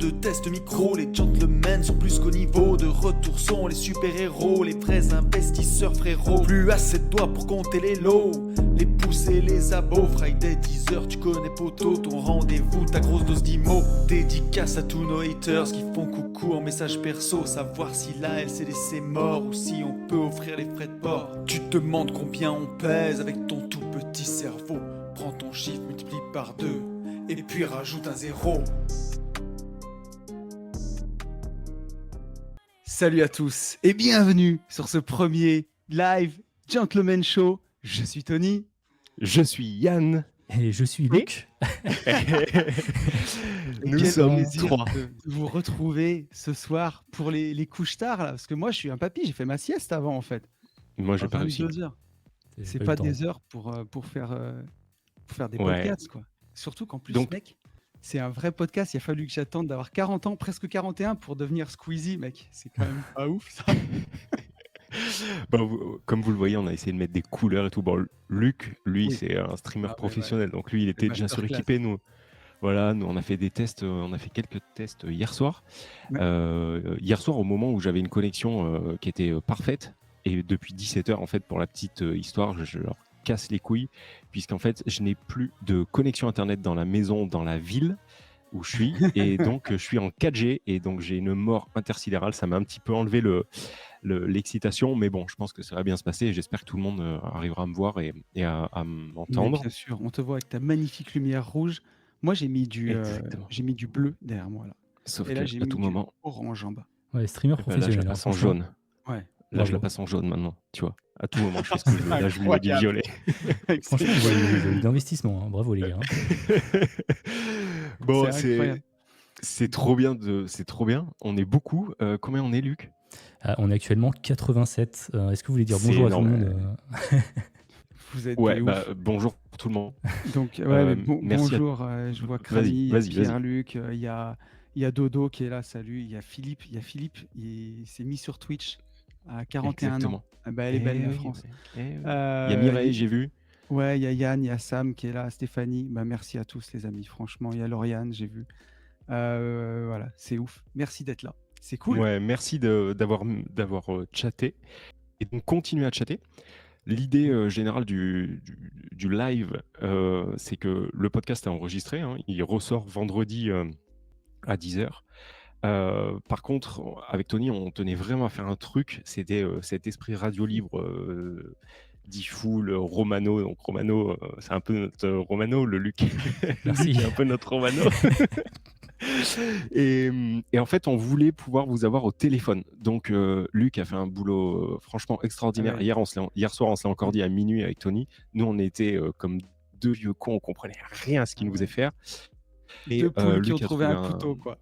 de test micro, les gentlemen sont plus qu'au niveau. De retour sont les super-héros, les vrais investisseurs frérots. Plus assez de doigts pour compter les lots, les pouces et les abos. Friday 10h, tu connais poto, ton rendez-vous, ta grosse dose d'IMO. Dédicace à tous nos haters qui font coucou en message perso. Savoir si là elle s'est laissée mort ou si on peut offrir les frais de port. Tu te demandes combien on pèse avec ton tout petit cerveau. Prends ton chiffre, multiplie par 2 et puis rajoute un 0. Salut à tous et bienvenue sur ce premier live Gentleman Show. Je suis Tony. Je suis Yann. Et je suis Luc. Nous sommes trois. De vous retrouver ce soir pour les couches tard là, parce que moi je suis un papy, j'ai fait ma sieste avant en fait. Moi, j'ai pas réussi. 22 heures. C'est pas des heures pour faire des podcasts quoi. Surtout qu'en plus mec, c'est un vrai podcast. Il a fallu que j'attende d'avoir 40 ans, presque 41 pour devenir Squeezie mec. C'est quand même pas ouf ça. Bon, comme vous le voyez, on a essayé de mettre des couleurs et tout. Bon, Luc, lui, c'est un streamer professionnel, donc lui, il était déjà suréquipé. Nous, voilà, nous, on a fait des tests, on a fait quelques tests hier soir. Hier soir, au moment où j'avais une connexion qui était parfaite, et depuis 17h, en fait, pour la petite histoire, je leur casse les couilles, puisqu'en fait, je n'ai plus de connexion Internet dans la maison, dans la ville où je suis, et donc je suis en 4G, et donc j'ai une mort intersidérale. Ça m'a un petit peu enlevé l'excitation, mais bon, je pense que ça va bien se passer, et j'espère que tout le monde arrivera à me voir et à m'entendre. Mais bien sûr, on te voit avec ta magnifique lumière rouge. Moi, j'ai mis du bleu derrière moi là. Sauf et là, qu'à tout moment, orange en bas. Ouais, streamer professionnel. Là, je la passe en jaune. Ouais. Là, je la passe en jaune maintenant, tu vois. À tout moment, je fais ce que je veux. Là, je mets du violet. Franchement, vous voyez d'investissement. Hein. Bravo, les gars. Bon, c'est trop bien. C'est trop bien. On est beaucoup. Combien on est, Luc ? On est actuellement 87. Est-ce que vous voulez dire bonjour à tout le monde Vous êtes bonjour pour tout le monde. Donc, merci bonjour. Je vois Krami, Pierre-Luc. Il y a Dodo qui est là. Salut. Il y a Philippe. Il s'est mis sur Twitch à 41 ans. Ah bah, elle est belle, la France. Il y a Mireille, j'ai vu. Ouais, il y a Yann, il y a Sam qui est là, Stéphanie. Bah, merci à tous, les amis. Franchement, il y a Lauriane, j'ai vu. Voilà, c'est ouf. Merci d'être là. C'est cool. Ouais, merci d'avoir chatté. Et donc, continuez à chatter. L'idée générale du live, c'est que le podcast est enregistré. Hein, il ressort vendredi à 10h. Par contre, avec Tony, on tenait vraiment à faire un truc. C'était cet esprit radio libre dit full Romano. Donc Romano, c'est un peu notre Romano, le Luc. Merci. C'est un peu notre Romano. Et en fait, on voulait pouvoir vous avoir au téléphone. Donc Luc a fait un boulot franchement extraordinaire. Ouais. Hier soir, on se l'a encore dit à minuit avec Tony. Nous, on était comme deux vieux cons, on comprenait rien à ce qu'il nous faisait faire. Et deux poules qui ont trouvé un couteau, quoi.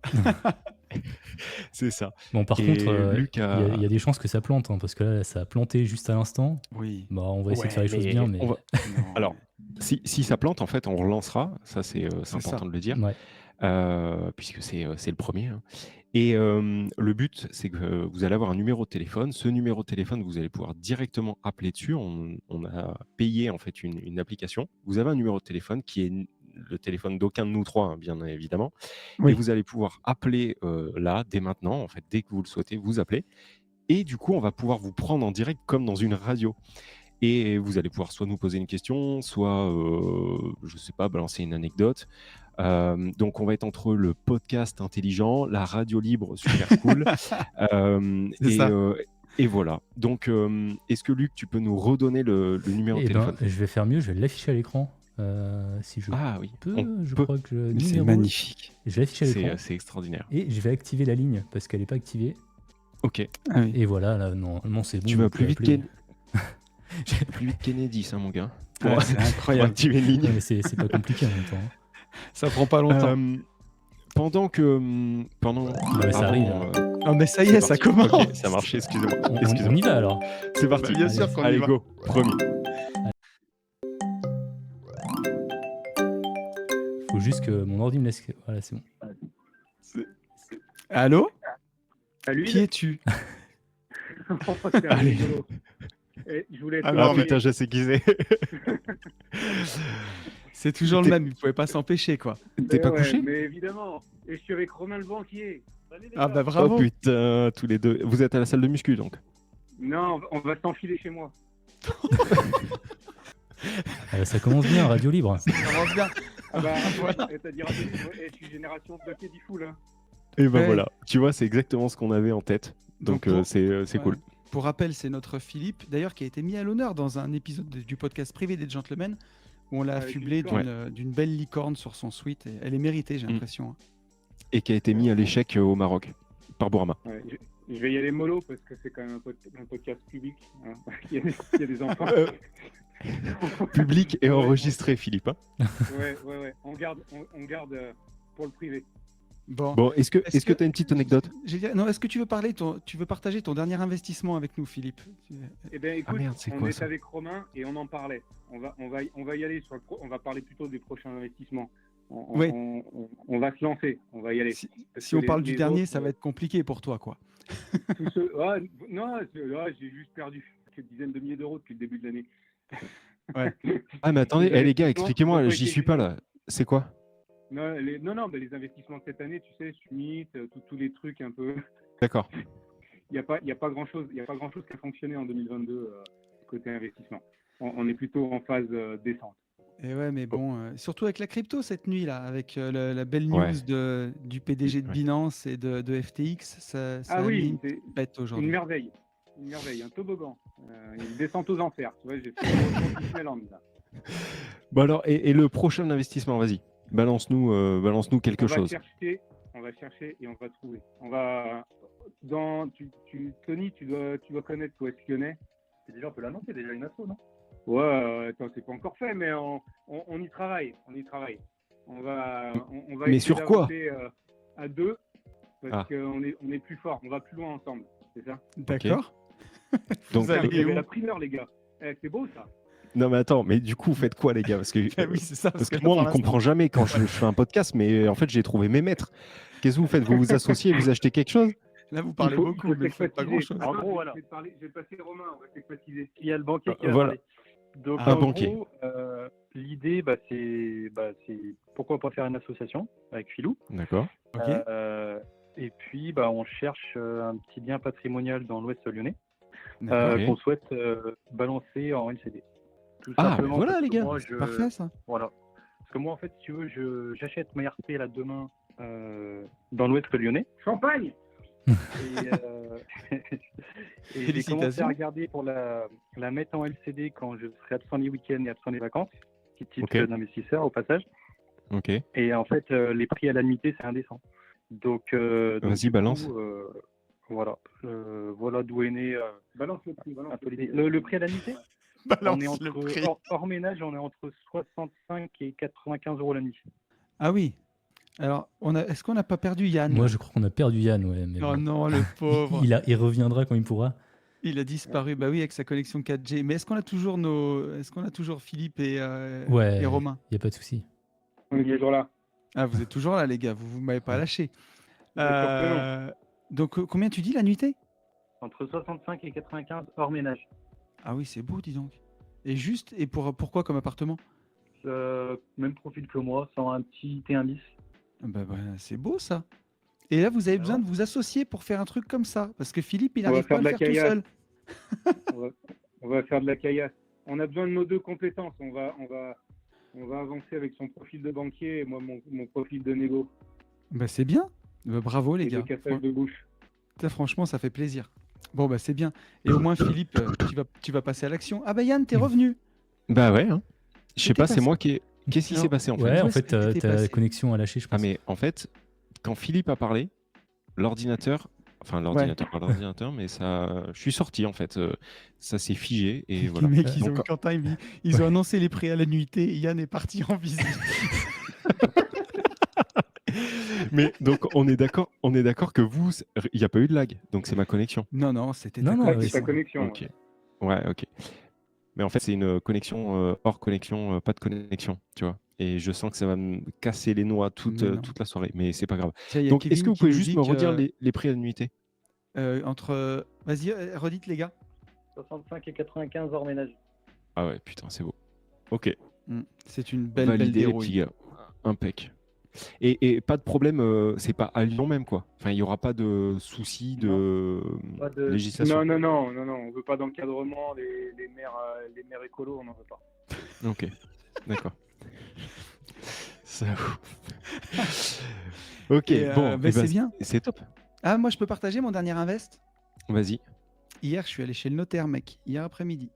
C'est ça. Bon, par contre, il y a des chances que ça plante, hein, parce que là, ça a planté juste à l'instant. Oui. Bah, on va essayer de faire les choses bien, mais... Alors, si ça plante, en fait, on relancera. Ça, c'est important de le dire. Ouais. Puisque c'est le premier. Hein. Et le but, c'est que vous allez avoir un numéro de téléphone. Ce numéro de téléphone, vous allez pouvoir directement appeler dessus. On a payé en fait une application. Vous avez un numéro de téléphone qui est le téléphone d'aucun de nous trois, hein, bien évidemment. Oui. Et vous allez pouvoir appeler là, dès maintenant, en fait, dès que vous le souhaitez, vous appelez. Et du coup, on va pouvoir vous prendre en direct comme dans une radio. Et vous allez pouvoir soit nous poser une question, soit, je sais pas, balancer une anecdote. Donc, on va être entre le podcast intelligent, la radio libre super cool. Et voilà. Donc, est-ce que Luc, tu peux nous redonner le numéro de téléphone ? Je vais faire mieux, je vais l'afficher à l'écran. Si je peux, je crois que c'est magnifique. Je vais l'afficher à l'écran. C'est extraordinaire. Et je vais activer la ligne parce qu'elle n'est pas activée. Ok. Ah oui. Et voilà, là, normalement, c'est bon. Tu vas plus vite Kennedy, ça, mon gars. Ouais, c'est incroyable. Pour activer une ligne. Ouais, mais c'est pas compliqué en même temps. Ça prend pas longtemps. Pendant ça arrive. Non, mais ça y est, ça commence. Okay, ça a marché, excusez-moi. On y va alors. C'est parti. Bien sûr qu'on y va. Allez, go. Promis. Faut juste que mon ordi me laisse. Voilà, c'est bon. Allô ? Salut. Qui es-tu ? Allez. Je voulais putain, je sais qui c'est. C'est toujours le même, il ne pouvait pas s'empêcher, quoi. T'es pas couché? Mais évidemment. Et je suis avec Romain le banquier. Salut, les Ah gars. bah bravo. Oh putain, tous les deux. Vous êtes à la salle de muscu donc? Non, on va s'enfiler chez moi. Ça commence bien, Radio Libre. Ça commence bien. Ah bah, Voilà. c'est-à-dire, je suis génération de pied du fou, là. Et ben Ouais. voilà, tu vois, c'est exactement ce qu'on avait en tête. Donc pour- c'est ouais. cool. Pour rappel, c'est notre Philippe, d'ailleurs, qui a été mis à l'honneur dans un épisode du podcast privé des gentlemen, où on l'a Avec affublé une d'une belle licorne sur son suite. Et elle est méritée, j'ai l'impression. Et qui a été mis à l'échec au Maroc par Bourama. Ouais, je vais y aller mollo parce que c'est quand même un podcast public. Hein. il y a des enfants. Public et enregistré, Philippe. Hein. Ouais. On garde pour le privé. Bon, est-ce que tu as une petite anecdote? Non, est-ce que tu veux partager ton dernier investissement avec nous, Philippe? Eh bien, écoute, merde, c'est on quoi est ça? avec Romain et on en parlait. On va y aller on va parler plutôt des prochains investissements. Oui. On va se lancer, on va y aller. Si on parle du dernier, ça va être compliqué pour toi, quoi. Non, j'ai juste perdu quelques dizaines de milliers d'euros depuis le début de l'année. Ah mais attendez, les gars, expliquez-moi, Ils ont j'y été suis pas là. C'est quoi? Non, les investissements de cette année, tu sais, Schmitt, tous les trucs un peu. D'accord. Il y a pas grand-chose qui a fonctionné en 2022 côté investissement. On est plutôt en phase descente. Et ouais, mais bon, surtout avec la crypto cette nuit là, avec la belle news Ouais. du PDG de Ouais. Binance et de FTX, ça Ah a oui, mis une c'est bête une aujourd'hui. merveille, un toboggan, une descente aux enfers. Tu vois, j'ai fait le Disneyland là. Bon alors, et le prochain investissement, vas-y. Balance-nous quelque chose. On va chercher et on va trouver. Tony, tu dois connaître l'Ouest lyonnais. C'est déjà, on peut l'annoncer, déjà une asso, non? Ouais, attends, c'est pas encore fait, mais on y travaille. On va Mais essayer sur quoi? d'avancer, à deux, parce Ah. qu'on est plus fort. On va plus loin ensemble, c'est ça? D'accord. Donc, Vous allez Vous avez où? la primeur, les gars. C'est beau ça. non mais attends, mais du coup, vous faites quoi les gars? Parce que, Ah oui, c'est ça. parce que là, moi, on pour ne l'instant- comprend jamais quand je fais un podcast, mais en fait, j'ai trouvé mes maîtres. Qu'est-ce que vous faites? Vous vous associez, vous achetez quelque chose? Là, vous parlez beaucoup, mais vous faites pas grand-chose. En gros, voilà. Je vais passer Romain, on va s'expatiser. Il y a le banquier qui va Voilà. parler. Donc, Ah, en banquier. gros, l'idée, c'est pourquoi pas faire une association avec Philou. D'accord. Ok. Et puis, on cherche un petit bien patrimonial dans l'Ouest lyonnais D'accord. Ok. qu'on souhaite balancer en LCD. Tout Ah, simplement voilà, parce les que gars. moi, Parfait, ça. Voilà. Parce que moi, en fait, si tu veux, j'achète ma RP là demain dans l'Ouest lyonnais. Champagne. Et, et j'ai commencé Félicitations. à regarder pour la mettre en LCD quand je serai absent les week-ends et absent les vacances. Petit type Ok. d'investisseur au passage. Ok. Et en fait, les prix à la nuitée, c'est indécent. Donc, Vas-y, du balance. coup, voilà d'où est né Balance le prix. un peu l'idée. Le prix à la nuitée, Balance on est le prix. hors ménage, on est entre 65 et 95 euros la nuit. Ah oui. Alors, est-ce qu'on n'a pas perdu Yann? Moi, je crois qu'on a perdu Yann, ouais. Mais Oh bon. non, le pauvre. Il reviendra quand il pourra. Il a disparu. Bah oui, avec sa connexion 4G. Mais est-ce qu'on a toujours Philippe et Ouais. Romain? Il n'y a pas de souci. On est toujours là. Ah, vous êtes toujours là, les gars. Vous m'avez pas lâché. Bien Donc, combien tu dis la nuitée? Entre 65 et 95 hors ménage. Ah oui, c'est beau, dis donc. Et pourquoi comme appartement? Même profil que moi, sans un petit T1 bis. Bah, c'est beau, ça. Et là, vous avez besoin de vous associer pour faire un truc comme ça. Parce que Philippe, il On va n'arrive pas à faire le de faire la tout seul. On va faire de la caillasse. On a besoin de nos deux compétences. On va avancer avec son profil de banquier et moi mon profil de négo. Bah, c'est bien. Bah, bravo, les Et gars. de cassage de bouche. Ça, franchement, ça fait plaisir. Bon, bah, c'est bien. Et au moins, Philippe, tu vas passer à l'action. Ah, bah, Yann, t'es revenu. Bah ouais. Hein. Je sais Qu'est-ce pas, qui c'est passe moi qui. Qu'est-ce qui s'est passé en fait? Ouais, en est-ce fait, que t'étais ta passé connexion a lâché, je Ah pense. mais en fait, quand Philippe a parlé, l'ordinateur, pas l'ordinateur, mais ça, je suis sorti en fait, ça s'est figé et voilà. Les mecs, Donc, Quentin, ils ont annoncé les prix à la nuitée et Yann est parti en visite. mais donc on est d'accord que vous, il n'y a pas eu de lag, donc c'est ma connexion. Non, c'était Non, ta non, connexion. C'est ta connexion. Ok. Ouais, ok. Mais en fait, c'est une connexion hors connexion, pas de connexion, tu vois. Et je sens que ça va me casser les noix toute Mais non. la soirée, mais c'est pas grave. Tiens, il y a Donc, Kevin est-ce que vous qui pouvez nous juste dit me que, redire les prix à la nuitée? Vas-y, redites, les gars. 65 et 95 hors ménage. Ah ouais, putain, c'est beau. Ok. C'est une belle Validé, les dérouille. petits gars. Impec. Et pas de problème, c'est pas à Lyon même, quoi. Enfin, il n'y aura pas de soucis de Pas de... législation. Non, on veut pas d'encadrement, les maires écolos, on n'en veut pas. Ok, d'accord. Ça... ok, bon, c'est bien. C'est top. Ah, moi, je peux partager mon dernier invest. Vas-y. Hier, je suis allé chez le notaire, mec, hier après-midi.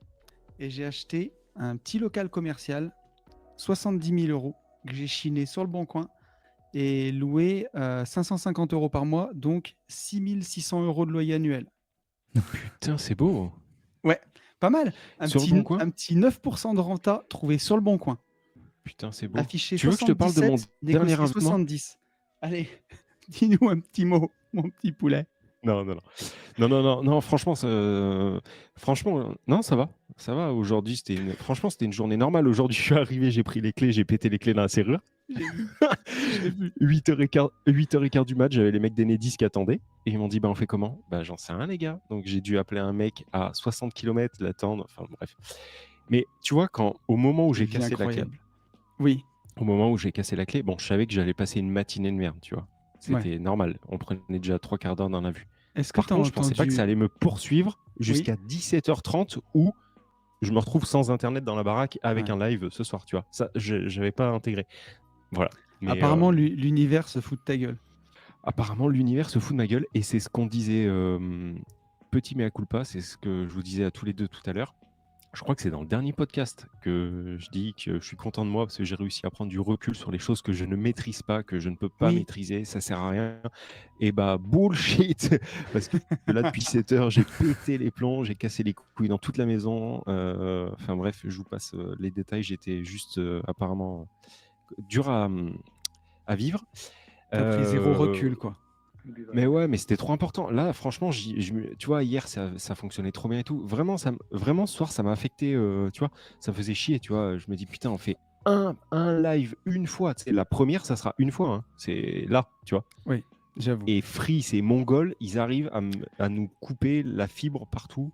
Et j'ai acheté un petit local commercial, 70 000 € que j'ai chiné sur le Bon Coin et loué 550 € par mois, donc 6 600 € de loyer annuel. Putain, c'est beau. Ouais, pas mal. Un Sur le petit, Bon Coin un petit 9% de renta trouvé sur le Bon Coin. Putain, c'est beau. Affiché Tu veux que je te parle de mon 77, dernier négocié investissement 70. Allez, dis-nous un petit mot, mon petit poulet. Non, franchement, non, ça va. Ça va. Aujourd'hui, franchement, c'était une journée normale. Aujourd'hui, je suis arrivé, j'ai pris les clés, j'ai pété les clés dans la serrure. J'ai vu. 8h15 du match, j'avais les mecs d'Enedis qui attendaient. Et ils m'ont dit, on fait comment ? J'en sais rien, les gars. Donc, j'ai dû appeler un mec à 60 km, l'attendre. Enfin, bref. Mais tu vois, au moment où j'ai cassé la clé, Incroyable. Oui. au moment où j'ai cassé la clé, je savais que j'allais passer une matinée de merde, tu vois. C'était normal. On prenait déjà 3 quarts d'heure dans la vue. Par contre, je pensais pas que ça allait me poursuivre jusqu'à 17h30 où je me retrouve sans internet dans la baraque avec un live ce soir, tu vois. Ça, j'avais pas intégré. Voilà. Mais, apparemment, l'univers se fout de ta gueule. Apparemment, l'univers se fout de ma gueule et c'est ce qu'on disait. Petit mea culpa, c'est ce que je vous disais à tous les deux tout à l'heure. Je crois que c'est dans le dernier podcast que je dis que je suis content de moi parce que j'ai réussi à prendre du recul sur les choses que je ne maîtrise pas, que je ne peux pas maîtriser, ça sert à rien. Et bullshit. Parce que là, depuis 7 heures, j'ai pété les plombs, j'ai cassé les couilles dans toute la maison. Enfin bref, je vous passe les détails. J'étais juste apparemment dur à vivre. T'as pris zéro recul, quoi. Mais ouais, mais c'était trop important. Là, franchement, tu vois, hier, ça fonctionnait trop bien et tout. Vraiment, ce soir, ça m'a affecté, tu vois, ça me faisait chier, tu vois. Je me dis, putain, on fait un live une fois. Tu sais, la première, ça sera une fois. Hein. C'est là, tu vois. Oui, j'avoue. Et Free, c'est mongol, ils arrivent à nous couper la fibre partout.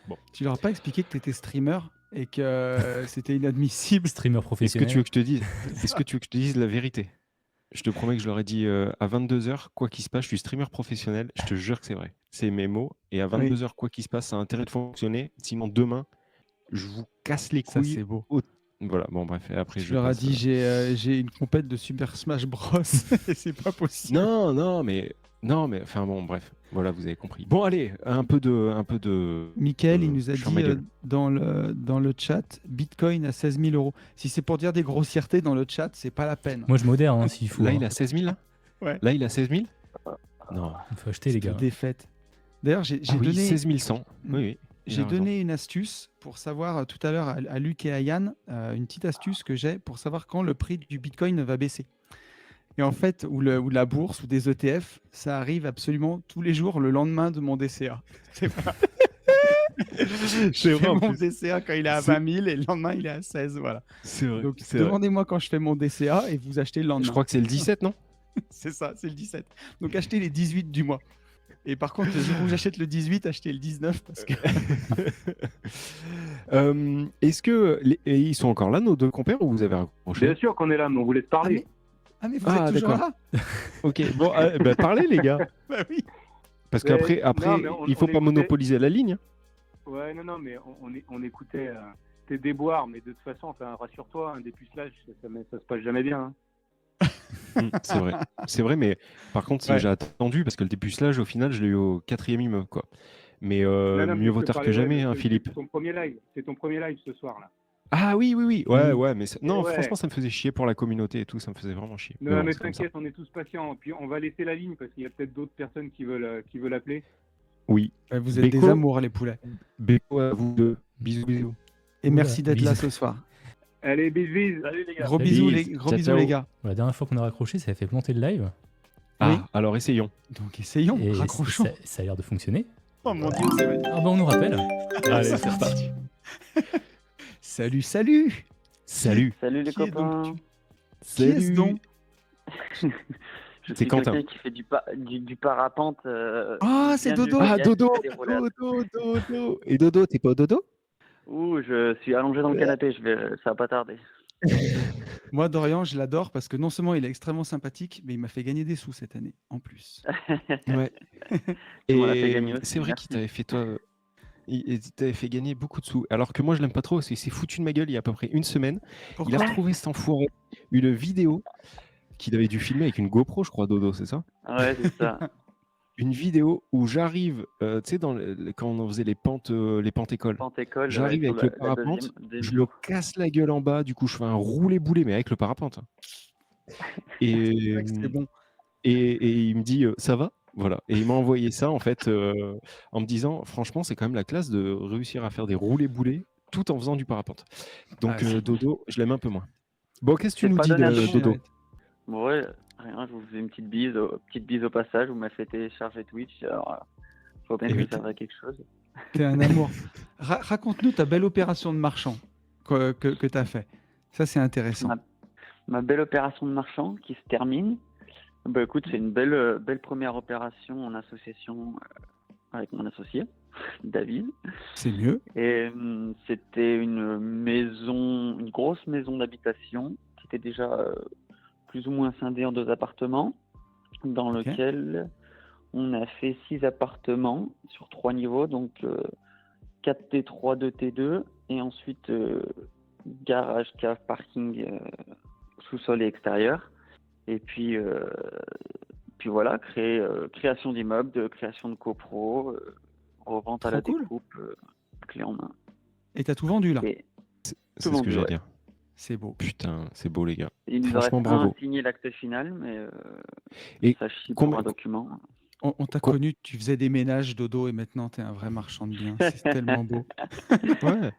Bon. Tu leur as pas expliqué que tu étais streamer et que c'était inadmissible. Streamer professionnel. Est-ce que tu veux que je te dise la vérité ? Je te promets que je leur ai dit à 22h, quoi qu'il se passe, je suis streamer professionnel, je te jure que c'est vrai. C'est mes mots. Et à 22h, quoi qu'il se passe, ça a intérêt de fonctionner. Sinon, demain, je vous casse les couilles. Ça, c'est beau. Voilà, bon, bref. Et après, je leur ai dit, j'ai une compète de Super Smash Bros. Et c'est pas possible. Non, mais enfin bon, bref. Voilà, vous avez compris. Bon, allez, un peu de. Mickaël, il nous a dit dans le chat, Bitcoin à 16 000 €. Si c'est pour dire des grossièretés dans le chat, c'est pas la peine. Moi, je modère, hein, s'il faut. Là, il a 16 000, là Ouais. Là, il a 16 000 Non. Il faut acheter, les gars. Défaite. D'ailleurs, j'ai donné... 16 100. Oui. J'ai donné une astuce pour savoir tout à l'heure à Luc et à Yann, une petite astuce que j'ai pour savoir quand le prix du Bitcoin va baisser. Et en fait, ou la bourse ou des ETF, ça arrive absolument tous les jours le lendemain de mon DCA. C'est vrai. Je fais mon DCA quand il est à 20 000 et le lendemain il est à 16. Voilà. C'est vrai. Donc demandez-moi quand je fais mon DCA et vous achetez le lendemain. Je crois que c'est le 17, non? C'est ça, c'est le 17. Donc achetez les 18 du mois. Et par contre, le jour où j'achète le 18, achetez le 19 parce que. Est-ce que ils sont encore là, nos deux compères, ou vous avez raccroché? Bien sûr qu'on est là, mais on voulait te parler. Mais vous êtes toujours là. Ok, bon, parlez les gars. Bah oui. Parce qu'après, il faut pas monopoliser la ligne. Ouais, non, mais on écoutait tes déboires, mais de toute façon, enfin, rassure-toi, un dépucelage, ça se passe jamais bien. Hein. C'est vrai, mais par contre, j'ai attendu parce que le dépucelage, au final, je l'ai eu au 4e immeuble, quoi. Mais mieux vaut tard que jamais, hein, Philippe. C'est ton premier live ce soir là. Ah oui. Ouais, mais franchement, ça me faisait chier pour la communauté et tout, ça me faisait vraiment chier. Non, mais t'inquiète, on est tous patients. Puis on va laisser la ligne parce qu'il y a peut-être d'autres personnes qui veulent appeler. Oui. Vous êtes des amours, les poulets. Beko à vous deux. Bisous. Et merci d'être là ce soir. Allez, bisous. Salut les gars. Gros bisous les gars. La dernière fois qu'on a raccroché, ça a fait planter le live. Alors essayons. Donc essayons, raccrochons. Ça a l'air de fonctionner. Oh mon Dieu, ça va être... on nous rappelle. Allez, c'est reparti. Salut. Salut les copains. Qui est-ce donc? Je suis quelqu'un qui fait du parapente. C'est Dodo. Dodo. Et Dodo, t'es pas au dodo? Ouh, je suis allongé dans le canapé, ça va pas tarder. Moi, Dorian, je l'adore parce que non seulement il est extrêmement sympathique, mais il m'a fait gagner des sous cette année, en plus. Ouais. Tu m'en as fait Et gagner aussi, c'est vrai qu'il merci. t'avait fait, toi, il t'avait fait gagner beaucoup de sous. Alors que moi, je l'aime pas trop, parce qu'il s'est foutu de ma gueule il y a à peu près une semaine. Il a Pourquoi? retrouvé cet enfoiré une vidéo qu'il avait dû filmer avec une GoPro, je crois, Dodo, c'est ça? Ouais, c'est ça. Une vidéo où j'arrive, tu sais, quand on faisait les pentes écoles, Pente-école, ouais, j'arrive sur avec le la parapente, deuxième je me casse la gueule en bas, du coup, je fais un roulé-boulé, mais avec le parapente. hein. Et, C'est vrai que c'est bon. et il me dit ça va? Voilà. Et il m'a envoyé ça, en fait, en me disant franchement, c'est quand même la classe de réussir à faire des roulés-boulés tout en faisant du parapente. Donc, Ah, c'est Dodo, je l'aime un peu moins. Bon, qu'est-ce que tu C'est nous pas dis donné à tout de le monde. Dodo? Bon, ouais, rien, je vous fais une petite bise au passage. Vous m'avez fait télécharger Twitch. Alors, faut bien Eh que oui, ça serve à quelque chose. T'es un amour. Raconte-nous ta belle opération de marchand que tu as fait. Ça, c'est intéressant. Ma belle opération de marchand qui se termine. Bah écoute, c'est une belle première opération en association avec mon associé, David. C'est mieux. Et c'était une grosse maison d'habitation qui était déjà plus ou moins scindée en 2 appartements, dans Ok. lequel on a fait 6 appartements sur 3 niveaux, donc 4 T3, 2 T2, et ensuite garage, cave, parking, sous-sol et extérieur. Et puis voilà, création d'immeubles, création de copro, revente à la Trop cool. découpe, clé en main. Et t'as tout vendu là. Et c'est tout ce que vendu, j'allais ouais. dire. C'est beau. Putain, c'est beau, les gars. Il nous Franchement, reste un à bravo. signer l'acte final, mais Et ça chie combien- pour un document. On t'a Co- connu, tu faisais des ménages, Dodo, et maintenant t'es un vrai marchand de biens. C'est tellement beau. Ouais,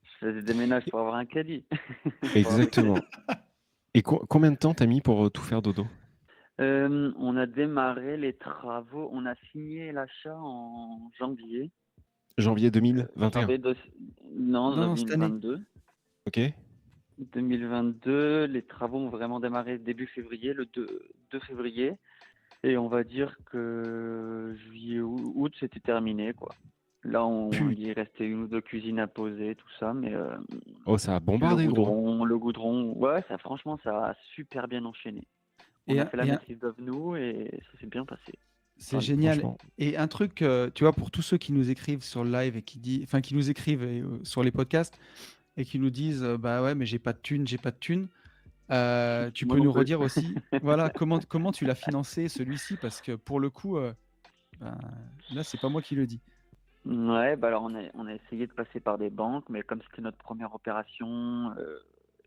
Je faisais des ménages pour avoir un caddie. exactement. Et combien de temps t'as mis pour tout faire, Dodo? On a démarré les travaux, on a signé l'achat en janvier. Janvier 2021. Non, Non, cette année. 2022. Ok. 2022, les travaux ont vraiment démarré début février, le 2 février. Et on va dire que juillet, août, c'était terminé, quoi. Là, il restait 1 ou 2 cuisines à poser, tout ça, mais Oh, ça a bombardé, gros. le goudron, ouais, franchement, ça a super bien enchaîné. On a fait la maîtrise d'œuvre, nous, et ça s'est bien passé. C'est génial. franchement. Et un truc, tu vois, pour tous ceux qui nous écrivent sur le live et qui nous écrivent sur les podcasts et qui nous disent, bah ouais, mais j'ai pas de thunes, tu Moi peux non nous plus. redire aussi, voilà, comment tu l'as financé celui-ci, parce que pour le coup, là, c'est pas moi qui le dis. Ouais, bah alors on a essayé de passer par des banques, mais comme c'était notre première opération,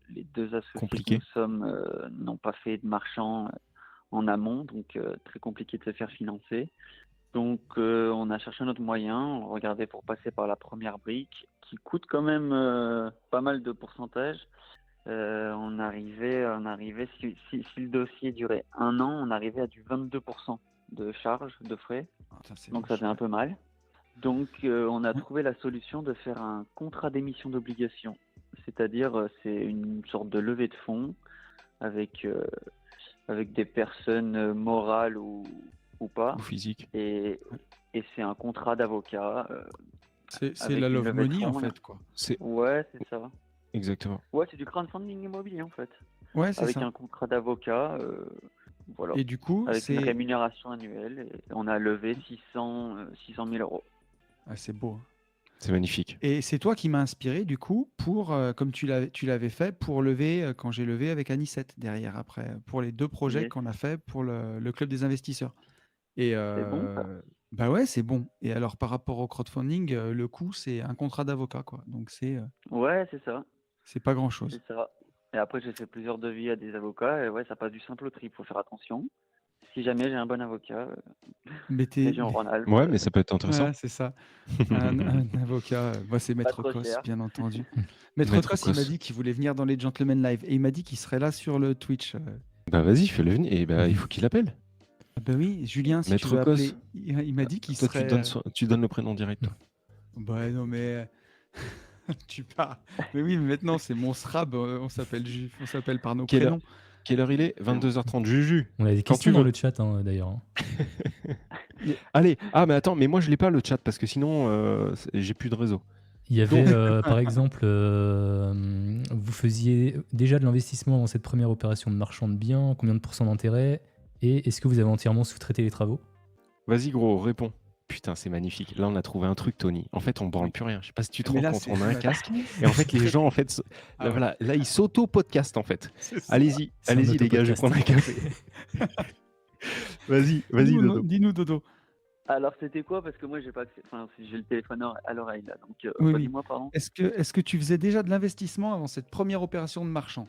les 2 associés Compliqué. que nous sommes n'ont pas fait de marchand en amont, donc très compliqué de se faire financer. Donc on a cherché notre moyen, on regardait pour passer par la première brique, qui coûte quand même pas mal de pourcentage. On arrivait si le dossier durait 1 an, on arrivait à du 22% de charges, de frais. Donc ça faisait un peu mal. Donc on a trouvé la solution de faire un contrat d'émission d'obligation. C'est-à-dire c'est une sorte de levée de fonds avec des personnes morales ou pas. Ou physique. Et c'est un contrat d'avocat. C'est avec la une love levée de money, en fonds, fait, quoi. Ouais, c'est ça. Exactement. Ouais, c'est du crowdfunding immobilier, en fait. Ouais, c'est Avec ça. un contrat d'avocat, voilà. Et du coup, Avec une rémunération annuelle. Et on a levé 600 000 euros. Ah, c'est beau. C'est magnifique. Et c'est toi qui m'as inspiré, du coup, pour, comme tu l'avais fait, pour lever, quand j'ai levé avec Anicette derrière, après, pour les 2 projets Yes. qu'on a fait pour le Club des investisseurs. Et C'est bon, ça. bah ouais, c'est bon. Et alors, par rapport au crowdfunding, le coût, c'est un contrat d'avocat, quoi. Donc, Ouais, c'est ça. c'est pas grand-chose. C'est ça. Et après, j'ai fait plusieurs devis à des avocats. Et ouais, ça passe du simple au triple. Faut faire attention. Si jamais j'ai un bon avocat, Mais région Rhône-Alpes. Ouais, mais ça peut être intéressant. Ouais, c'est ça. Un avocat, moi, c'est Maître trop Cos, cher. bien entendu. Maître Maître Cos, il m'a Cos. dit qu'il voulait venir dans les Gentlemen Live. Et il m'a dit qu'il serait là sur le Twitch. Bah vas-y, fais-le venir. Et bah il faut qu'il appelle. Bah oui, Julien, si tu Maître veux Cos. appeler, il m'a dit qu'il Toi, serait. tu donnes le prénom direct, toi. Bah non, mais tu pars. Mais oui, mais maintenant c'est mon SRAB, on s'appelle par nos Quelle heure prénoms. Quelle heure il est? 22h30. Juju. On a des Quand questions tu dans veux. le chat, hein, d'ailleurs. Allez. Ah mais attends, mais moi je l'ai pas le chat parce que sinon j'ai plus de réseau. Il y avait, par exemple, vous faisiez déjà de l'investissement dans cette première opération de marchand de biens, combien de pourcents d'intérêt? Et est-ce que vous avez entièrement sous-traité les travaux? Vas-y, gros, réponds. Putain, c'est magnifique. Là, on a trouvé un truc, Tony. En fait, on branle plus rien. Je sais pas si tu te Mais rends là, compte. c'est On a un là, casque. Et en fait, les gens, en fait, Ah là, ouais. voilà, là, ils s'auto-podcast, en fait. C'est ça. Allez-y, C'est un allez-y, les gars, je vais auto-podcast. prendre un café. Vas-y, Dodo. Dis-nous, Dodo. Alors, c'était quoi? Parce que moi, j'ai pas accès. Enfin, j'ai le téléphone à l'oreille, là. Donc, Oui, oui. redis-moi, pardon. Est-ce que tu faisais déjà de l'investissement avant cette première opération de marchand?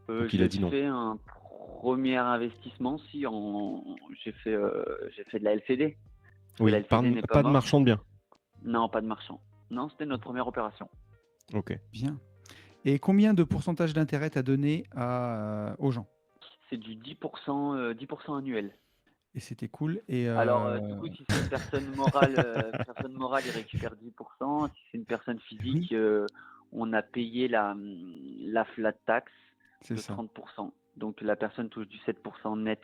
Donc, il a J'ai dit non. fait un premier investissement, j'ai fait de la LCD. Oui, la LCD n'est pas de morte. marchand de biens. Non, pas de marchand. Non, c'était notre première opération. Ok. Bien. Et combien de pourcentage d'intérêt t'as donné aux gens? C'est du 10% annuel. Et c'était cool. Et Alors, du coup, si c'est une personne morale, il récupère 10%. Si c'est une personne physique, on a payé la flat tax c'est de ça. 30%. Donc, la personne touche du 7% net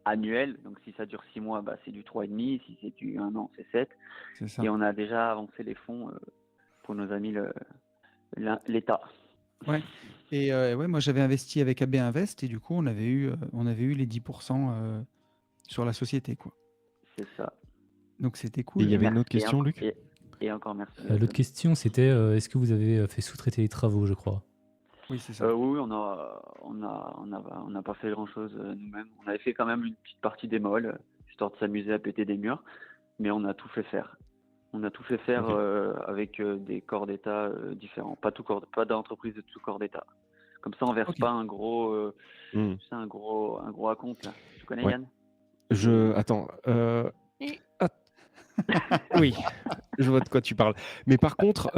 annuel. Donc, si ça dure 6 mois, bah, c'est du 3,5. Si c'est du 1 an, c'est 7. C'est ça. Et on a déjà avancé les fonds pour nos amis l'État. Ouais. Et ouais, moi j'avais investi avec AB Invest et du coup on avait eu les 10% sur la société, quoi. C'est ça. Donc c'était Et cool. il y avait une Merci. autre question, Luc? Et encore merci. L'autre question, c'était est-ce que vous avez fait sous-traiter les travaux, je crois? Oui, c'est ça. Oui, on n'a pas fait grand-chose nous-mêmes. On avait fait quand même une petite partie des molles, histoire de s'amuser à péter des murs, mais on a tout fait faire. On a tout fait faire Ok. avec des corps d'État différents, pas d'entreprise de tout corps d'État. Comme ça, on verse Ok. pas un gros, Hmm. tu sais, un gros acompte là. Tu connais Ouais. Yann? Attends. Oui, je vois de quoi tu parles. Mais par contre,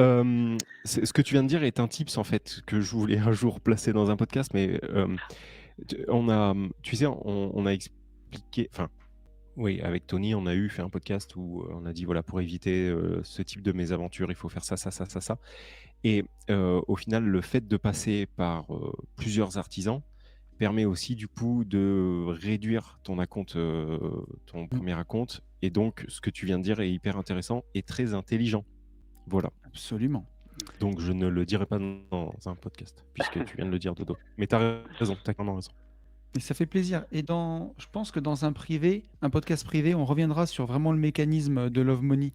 ce que tu viens de dire est un tips en fait que je voulais un jour placer dans un podcast, mais tu sais, on a expliqué, enfin, oui, avec Tony, on a fait un podcast où on a dit voilà, pour éviter ce type de mésaventure, il faut faire ça, ça, ça, ça, ça. Et au final, le fait de passer par plusieurs artisans permet aussi du coup de réduire ton acompte, ton premier acompte. Et donc, ce que tu viens de dire est hyper intéressant et très intelligent. Voilà. Absolument. Donc, je ne le dirai pas dans un podcast, puisque tu viens de le dire, Dodo. Mais tu as raison, tu as clairement raison. Et ça fait plaisir. Et je pense que dans un podcast privé, on reviendra sur vraiment le mécanisme de Love Money.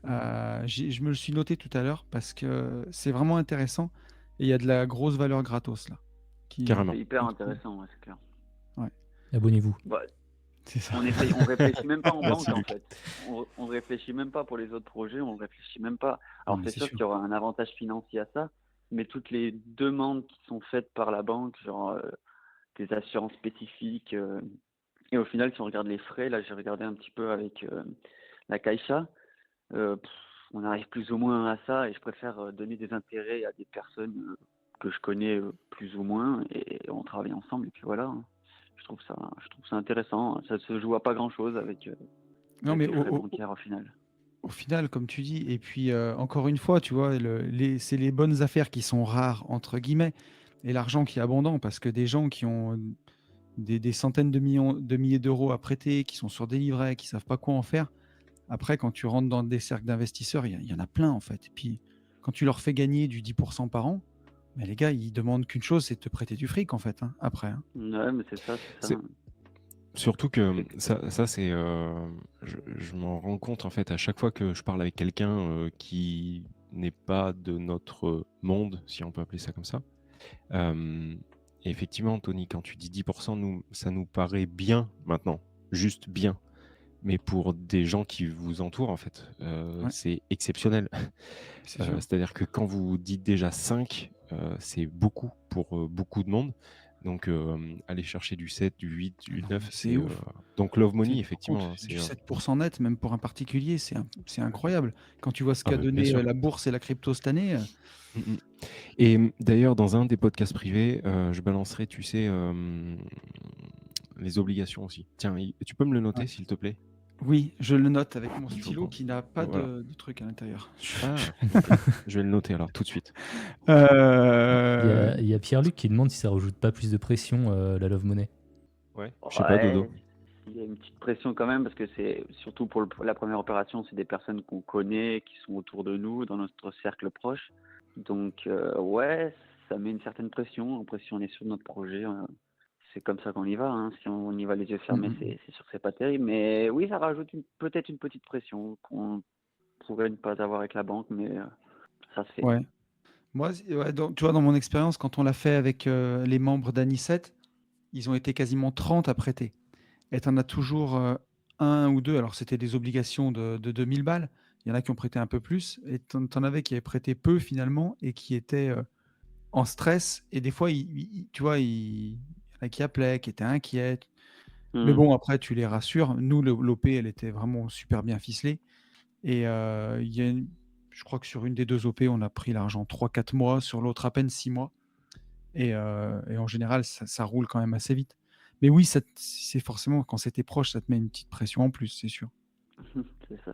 Je me le suis noté tout à l'heure parce que c'est vraiment intéressant et il y a de la grosse valeur gratos là. Carrément. C'est hyper intéressant, ouais, c'est clair. Abonnez-vous. Bah, C'est ça. on réfléchit même pas en Merci, banque en Luc. fait. On réfléchit même pas pour les autres projets, on réfléchit même pas. Alors mais c'est c'est sûr sûr. qu'il y aura un avantage financier à ça, mais toutes les demandes qui sont faites par la banque, genre des assurances spécifiques, et au final si on regarde les frais, là j'ai regardé un petit peu avec la Caixa, on arrive plus ou moins à ça et je préfère donner des intérêts à des personnes que je connais plus ou moins et on travaille ensemble et puis voilà. Hein. Je trouve ça intéressant. Ça se joue à pas grand chose avec Non, mais les frais bancaires au final. au final, comme tu dis, et puis encore une fois, tu vois, c'est les bonnes affaires qui sont rares, entre guillemets, et l'argent qui est abondant, parce que des gens qui ont des centaines de milliers d'euros à prêter, qui sont sur des livrets, qui savent pas quoi en faire, après, quand tu rentres dans des cercles d'investisseurs, il y en a plein, en fait. Et puis, quand tu leur fais gagner du 10% par an, mais les gars, ils demandent qu'une chose, c'est de te prêter du fric, en fait, hein, après. Hein. Ouais, mais c'est ça. Surtout que ça c'est, je m'en rends compte en fait à chaque fois que je parle avec quelqu'un qui n'est pas de notre monde, si on peut appeler ça comme ça. Et effectivement, Tony, quand tu dis 10%, ça nous paraît bien maintenant, juste bien. Mais pour des gens qui vous entourent, en fait, c'est exceptionnel. C'est sûr. C'est-à-dire que quand vous dites déjà 5, c'est beaucoup pour beaucoup de monde. Donc, aller chercher du 7, du 8, du 9, c'est ouf. Donc, Love Tu Money, te rends effectivement. compte, du 7% net, même pour un particulier, c'est incroyable. Quand tu vois ce qu'a bien donné sûr. la bourse et la crypto cette année. Et d'ailleurs, dans un des podcasts privés, je balancerai, tu sais, les obligations aussi. Tiens, tu peux me le noter, s'il te plaît? Oui, je le note avec mon Je stylo vois. qui n'a pas Voilà. de truc à l'intérieur. Ah, ok. Je vais le noter alors, tout de suite. Il y a Pierre-Luc qui demande si ça rajoute pas plus de pression, la Love Money. Ouais. Je sais pas, Dodo. Il y a une petite pression quand même parce que c'est surtout pour la première opération, c'est des personnes qu'on connaît, qui sont autour de nous, dans notre cercle proche. Donc ouais, ça met une certaine pression. Après, si on est sur notre projet, c'est comme ça qu'on y va. Hein. Si on y va les yeux fermés, c'est sûr que c'est pas terrible. Mais oui, ça rajoute peut-être une petite pression qu'on pourrait ne pas avoir avec la banque, mais ça se fait. Ouais. Moi, donc, tu vois, dans mon expérience, quand on l'a fait avec les membres d'Anicet, ils ont été quasiment 30 à prêter. Et tu en as toujours un ou deux. Alors, c'était des obligations de 2000 balles. Il y en a qui ont prêté un peu plus. Et tu en avais qui avaient prêté peu finalement et qui étaient en stress. Et des fois, tu vois, il y en a qui appelaient, qui étaient inquiets. Mais bon, après, tu les rassures. Nous, l'OP, elle était vraiment super bien ficelée. Et je crois que sur une des deux OP, on a pris l'argent 3-4 mois, sur l'autre à peine 6 mois. Et en général, ça roule quand même assez vite. Mais oui, c'est forcément, quand c'était proche, ça te met une petite pression en plus, c'est sûr. C'est ça.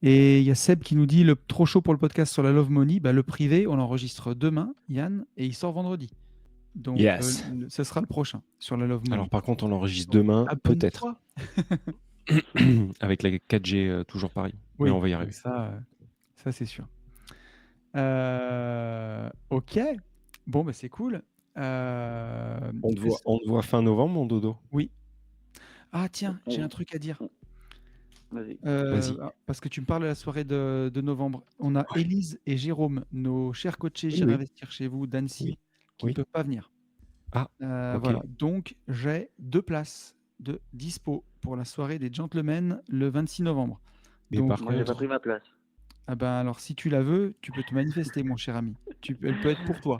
Et il y a Seb qui nous dit, trop chaud pour le podcast sur la Love Money, le privé, on l'enregistre demain, Yann, et il sort vendredi. Donc, Yes. ce sera le prochain sur la Love Money. Alors par contre, on l'enregistre demain, peut-être. Avec la 4G, toujours pareil. Oui, mais on va y arriver. Ça c'est sûr. Ok. Bon, c'est cool. On te voit fin novembre, mon dodo. Oui. Ah tiens, j'ai un truc à dire. Vas-y. Parce que tu me parles de la soirée de novembre. On a Élise et Jérôme, nos chers coachés J'irai investir chez vous d'Annecy, qui ne peuvent pas venir. Ah, Voilà. Donc, j'ai 2 places de dispo pour la soirée des gentlemen le 26 novembre. Mais Donc, par Moi, j'ai pas pris ma place. Ah ben alors, si tu la veux, tu peux te manifester, mon cher ami. Elle peut être pour toi.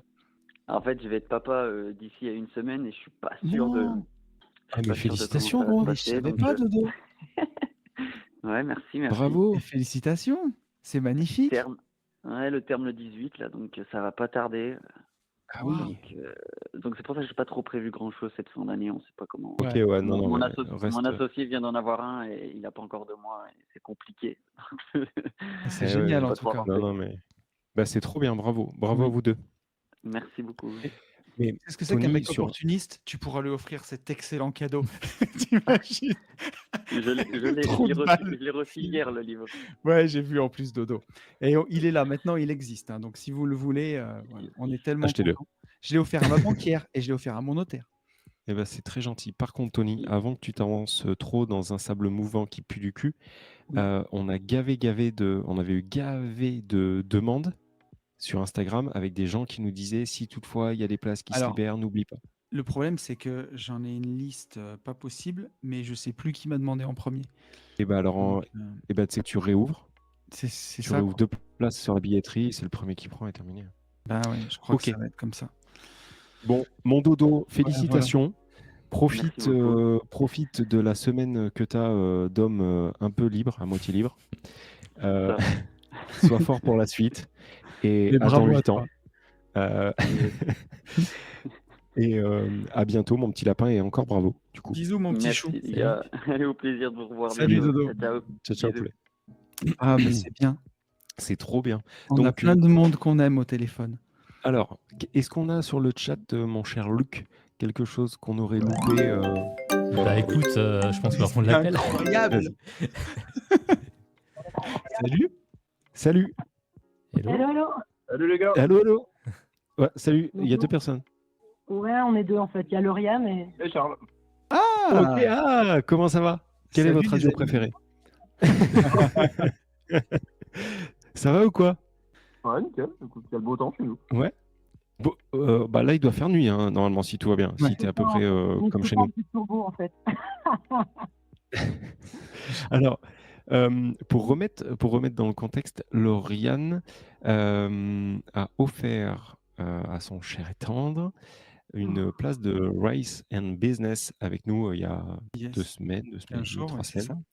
En fait, je vais être papa d'ici à une semaine et je suis pas sûr de. Ah, mais félicitations, gros. Je savais pas, Dodo. Ouais, merci. Bravo. Et félicitations. C'est magnifique. Le terme le 18, là, donc ça va pas tarder. Ah oui. Donc c'est pour ça que j'ai pas trop prévu grand-chose cette fin d'année. On sait pas comment. Ok, ouais, non. Mon associé vient d'en avoir un et il a pas encore de mois. Et c'est compliqué. C'est génial en tout cas. Non, mais c'est trop bien. Bravo à vous deux. Merci beaucoup. Mais qu'est-ce que c'est qu'un mec opportuniste? Tu pourras lui offrir cet excellent cadeau. T'imagines? Je l'ai reçu hier, le livre. Ouais, j'ai vu en plus, Dodo. Et il est là, maintenant il existe. Hein, donc si vous le voulez, voilà, on est tellement Achetez-le. contents. Je l'ai offert à ma banquière et je l'ai offert à mon notaire. Eh ben, c'est très gentil. Par contre, Tony, avant que tu t'avances trop dans un sable mouvant qui pue du cul, on avait eu gavé de demandes sur Instagram avec des gens qui nous disaient si toutefois il y a des places qui se libèrent, n'oublie pas. Le problème, c'est que j'en ai une liste pas possible, mais je sais plus qui m'a demandé en premier. Et ben alors, tu sais que tu réouvres. Tu réouvres 2 places sur la billetterie, c'est le premier qui prend et terminé. Bah ouais, je crois que ça va être comme ça. Bon, mon dodo, félicitations. Voilà. Profite de la semaine que tu as d'homme un peu libre, à moitié libre. Sois fort pour la suite. Et attends 8 ans. Et à bientôt, mon petit lapin, et encore bravo. Du coup. Bisous, mon petit chou. Allez, au plaisir de vous revoir. Salut, Dodo. Ciao, poulet. Ah, mais c'est bien. C'est trop bien. On a plein de monde qu'on aime au téléphone. Alors, est-ce qu'on a sur le chat, mon cher Luc, quelque chose qu'on aurait loupé écoute, je pense qu'on va prendre l'appel. Incroyable. Salut. Hello. Salut les gars. Allô. Ouais, salut, il y a 2 personnes. Ouais, on est 2 en fait. Il y a Lauriane et Charles. Ah, comment ça va? Quelle est votre radio préférée? Ça va ou quoi? Ouais, nickel. Écoute, il y a le beau temps chez nous. Ouais. Bon, là, il doit faire nuit, hein, normalement, si tout va bien. Si tu es à peu près comme chez nous. Turbo, en fait. Alors, pour remettre dans le contexte, Lauriane a offert à son cher et tendre une place de Rice and Business avec nous il y a 2 semaines, 3 semaines.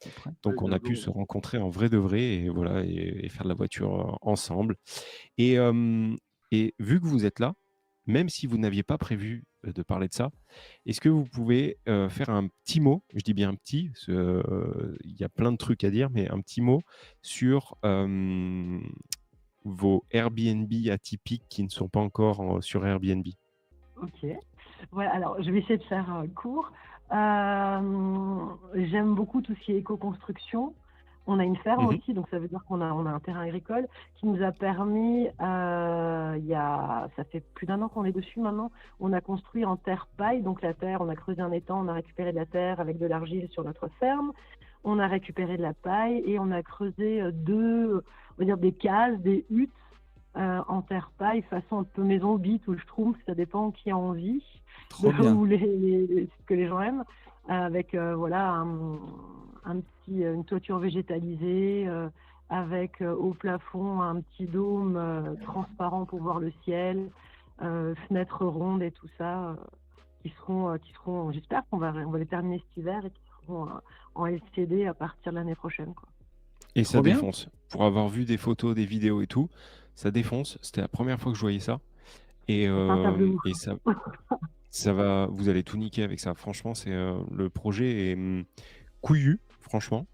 Donc on a pu se rencontrer en vrai de vrai et voilà et faire de la voiture ensemble. Et vu que vous êtes là, même si vous n'aviez pas prévu de parler de ça, est-ce que vous pouvez faire un petit mot, je dis bien un petit, parce qu'il y a plein de trucs à dire, mais un petit mot sur vos Airbnb atypiques qui ne sont pas encore sur Airbnb? Ok. Voilà, alors je vais essayer de faire court. J'aime beaucoup tout ce qui est éco-construction. On a une ferme Mhm. aussi, donc ça veut dire qu'on a un terrain agricole qui nous a permis, ça fait plus d'1 an qu'on est dessus maintenant, on a construit en terre paille, donc la terre, on a creusé un étang, on a récupéré de la terre avec de l'argile sur notre ferme, on a récupéré de la paille et on a creusé on va dire des cases, des huttes en terre paille, façon un peu maison bite ou schtroumpf, ça dépend qui a envie, Trop bien. ou ce que les gens aiment, avec voilà une toiture végétalisée, avec au plafond un petit dôme transparent pour voir le ciel, fenêtres rondes et tout ça, qui seront, j'espère on va les terminer cet hiver et qui seront en LCD à partir de l'année prochaine, quoi. Et ça Trop bien. défonce. Pour avoir vu des photos, des vidéos et tout, ça défonce. C'était la première fois que je voyais ça. Et, C'est un table de ouf. et ça va, vous allez tout niquer avec ça. Franchement, le projet est couillu, franchement.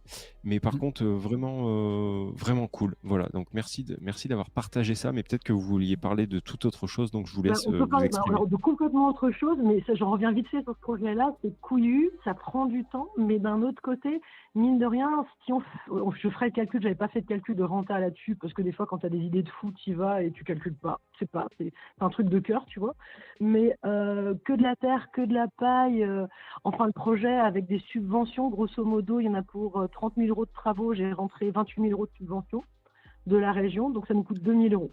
Mais par Mm. contre, vraiment cool. Voilà. Donc merci d'avoir partagé ça. Mais peut-être que vous vouliez parler de toute autre chose. Donc je vous laisse On peut vous parler exprimer. alors, de complètement autre chose, mais ça, j'en reviens vite fait sur ce projet-là. C'est couillu, ça prend du temps, mais d'un autre côté, mine de rien, si je ferai le calcul, j'avais pas fait de calcul de renta là-dessus, parce que des fois, quand tu as des idées de fou, tu y vas et tu calcules pas. C'est un truc de cœur, tu vois. Mais que de la terre, que de la paille, enfin le projet avec des subventions, grosso modo, il y en a pour 30 000 euros de travaux, j'ai rentré 28 000 euros de subventions de la région, donc ça nous coûte 2 000 euros.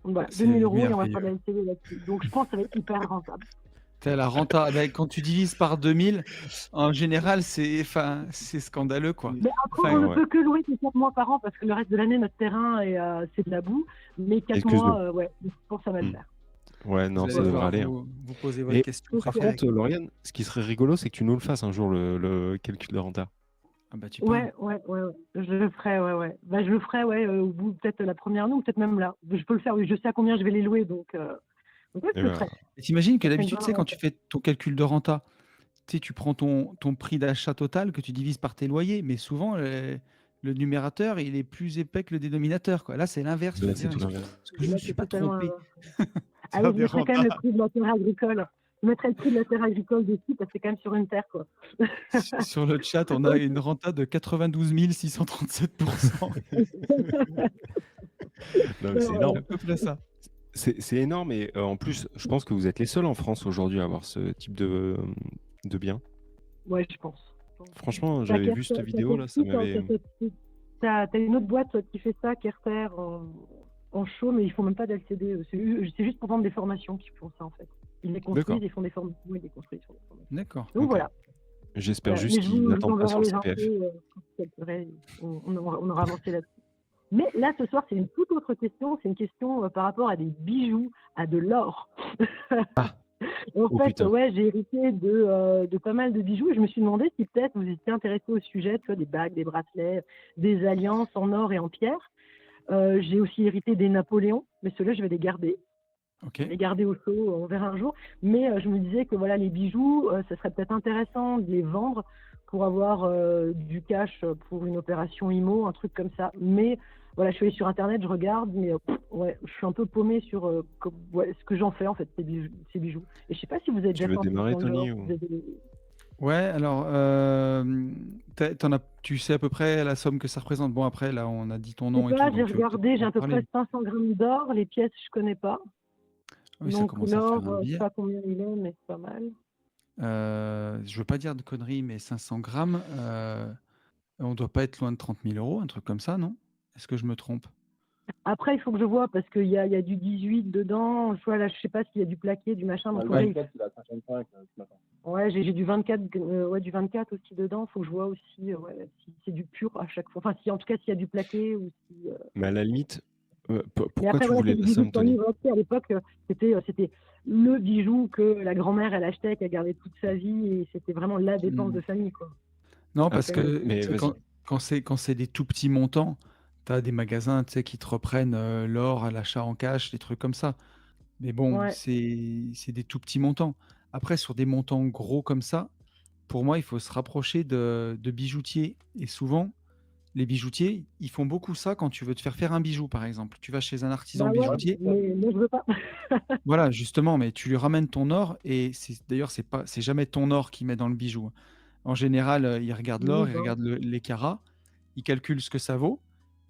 Donc voilà, 2 C'est 000 euros et on va faire de merveilleux. la LTV là-dessus. Donc je pense que ça va être hyper rentable. T'as la renta, quand tu divises par 2000, en général, c'est scandaleux, quoi. Mais après, Enfin, on ne Ouais. peut que louer que 4 mois par an parce que le reste de l'année, notre terrain, c'est de la boue. Mais 4 Quelques mois, œufs. ouais, pour ça va le Mm. faire. Ouais, vous non, allez ça devrait devoir aller, hein. vous poser votre Et question par préférée. contre, Lauriane, ce qui serait rigolo, c'est que tu nous le fasses un jour, le calcul de renta. Ah bah tu parles. Ouais. Je le ferai, ouais. Bah, je le ferai, au bout peut-être la première année ou peut-être même là. Je peux le faire, oui. Je sais à combien je vais les louer, donc ouais, Et je le ben, ferai. Et t'imagines que Ça serait une d'habitude, tu bonne sais, quand tu rentrée. fais ton calcul de renta, tu sais, tu prends ton prix d'achat total que tu divises par tes loyers, mais souvent, le numérateur, il est plus épais que le dénominateur, quoi. Là, c'est l'inverse. Tu là, vas c'est dire, tout l'inverse. est-ce que je ne Là, me suis c'est pas totalement trompé inverse. Ah oui, sur je des mettrais quand même le rentas? prix de la terre agricole. Je mettrais le prix de la terre agricole dessus parce que c'est quand même sur une terre, quoi. Sur le chat, on a une renta de 92 637%. Non, mais c'est C'est à énorme. peu près ça. C'est énorme et en plus, je pense que vous êtes les seuls en France aujourd'hui à avoir ce type de bien. Ouais, je pense. Franchement, T'as j'avais vu cette vidéo là, ça m'avait. T'as une autre boîte qui fait ça, Kerter, en show, mais ils font même pas d'LCD. C'est juste pour vendre des formations qu'ils font ça, en fait. Ils les construisent, D'accord. ils font des formations, ils les construisent. Ils font des formations. D'accord. Donc Ok. voilà. J'espère Voilà. juste Mais je qu'ils vous n'attendent pas enverrai sur le les CPF. infos. Quand c'est vrai, on aura avancé là-dessus. Mais là, ce soir, c'est une toute autre question. C'est une question par rapport à des bijoux, à de l'or. Ah. En Oh fait, putain. ouais, j'ai hérité de pas mal de bijoux et je me suis demandé si peut-être vous étiez intéressé au sujet, tu vois, des bagues, des bracelets, des alliances en or et en pierre. J'ai aussi hérité des Napoléons, mais ceux-là, je vais les garder. Ok. Les garder au chaud, on verra un jour. Mais je me disais que voilà, les bijoux, ça serait peut-être intéressant de les vendre pour avoir du cash pour une opération IMO, un truc comme ça. Mais voilà, je suis allée sur Internet, je regarde, mais ouais, je suis un peu paumée sur ce que j'en fais en fait, ces bijoux. Et je sais pas si vous avez Tu déjà veux fait un truc démarrer, dans le genre. Tony, ou... Ouais, alors, tu sais à peu près la somme que ça représente. Bon, après, là, on a dit ton Je nom sais et pas, tout, j'ai donc tu veux peut-être regardé, j'ai en à peu parler. près 500 grammes d'or, les pièces, je connais pas. Ah oui, ça Donc commence à faire l'or, un je sais billet. pas combien il est, mais c'est pas mal. Je veux pas dire de conneries, mais 500 grammes, on doit pas être loin de 30 000 euros, un truc comme ça, non? Est-ce que je me trompe? Après, il faut que je vois parce qu'il y a du 18 dedans. Je vois là, je sais pas s'il y a du plaqué, du machin. Donc, Le 24, il a 55 ce matin. ouais, j'ai du 24, du 24 aussi dedans. Faut que je vois aussi si c'est du pur à chaque fois. Enfin, si en tout cas s'il y a du plaqué ou si. Mais à la limite, Mais pourquoi après, tu voilà, voulais c'est du la bijou de somme, Tony? famille. Voilà, tu sais, à l'époque, c'était le bijou que la grand-mère elle achetait, qu'elle gardait toute sa vie, et c'était vraiment la dépense de famille, quoi. Non, Ah, parce que mais tu sais, vas-y. quand c'est des tout petits montants, tu as des magasins, tu sais, qui te reprennent l'or à l'achat en cash, des trucs comme ça. Mais bon, Ouais. c'est des tout petits montants. Après, sur des montants gros comme ça, pour moi, il faut se rapprocher de bijoutiers. Et souvent, les bijoutiers, ils font beaucoup ça quand tu veux te faire un bijou, par exemple. Tu vas chez un artisan Bah ouais, bijoutier, mais je veux pas. voilà, justement, mais tu lui ramènes ton or et d'ailleurs, c'est jamais ton or qu'il met dans le bijou, hein. En général, il regarde Oui, l'or, il ben, regarde les carats, il calcule ce que ça vaut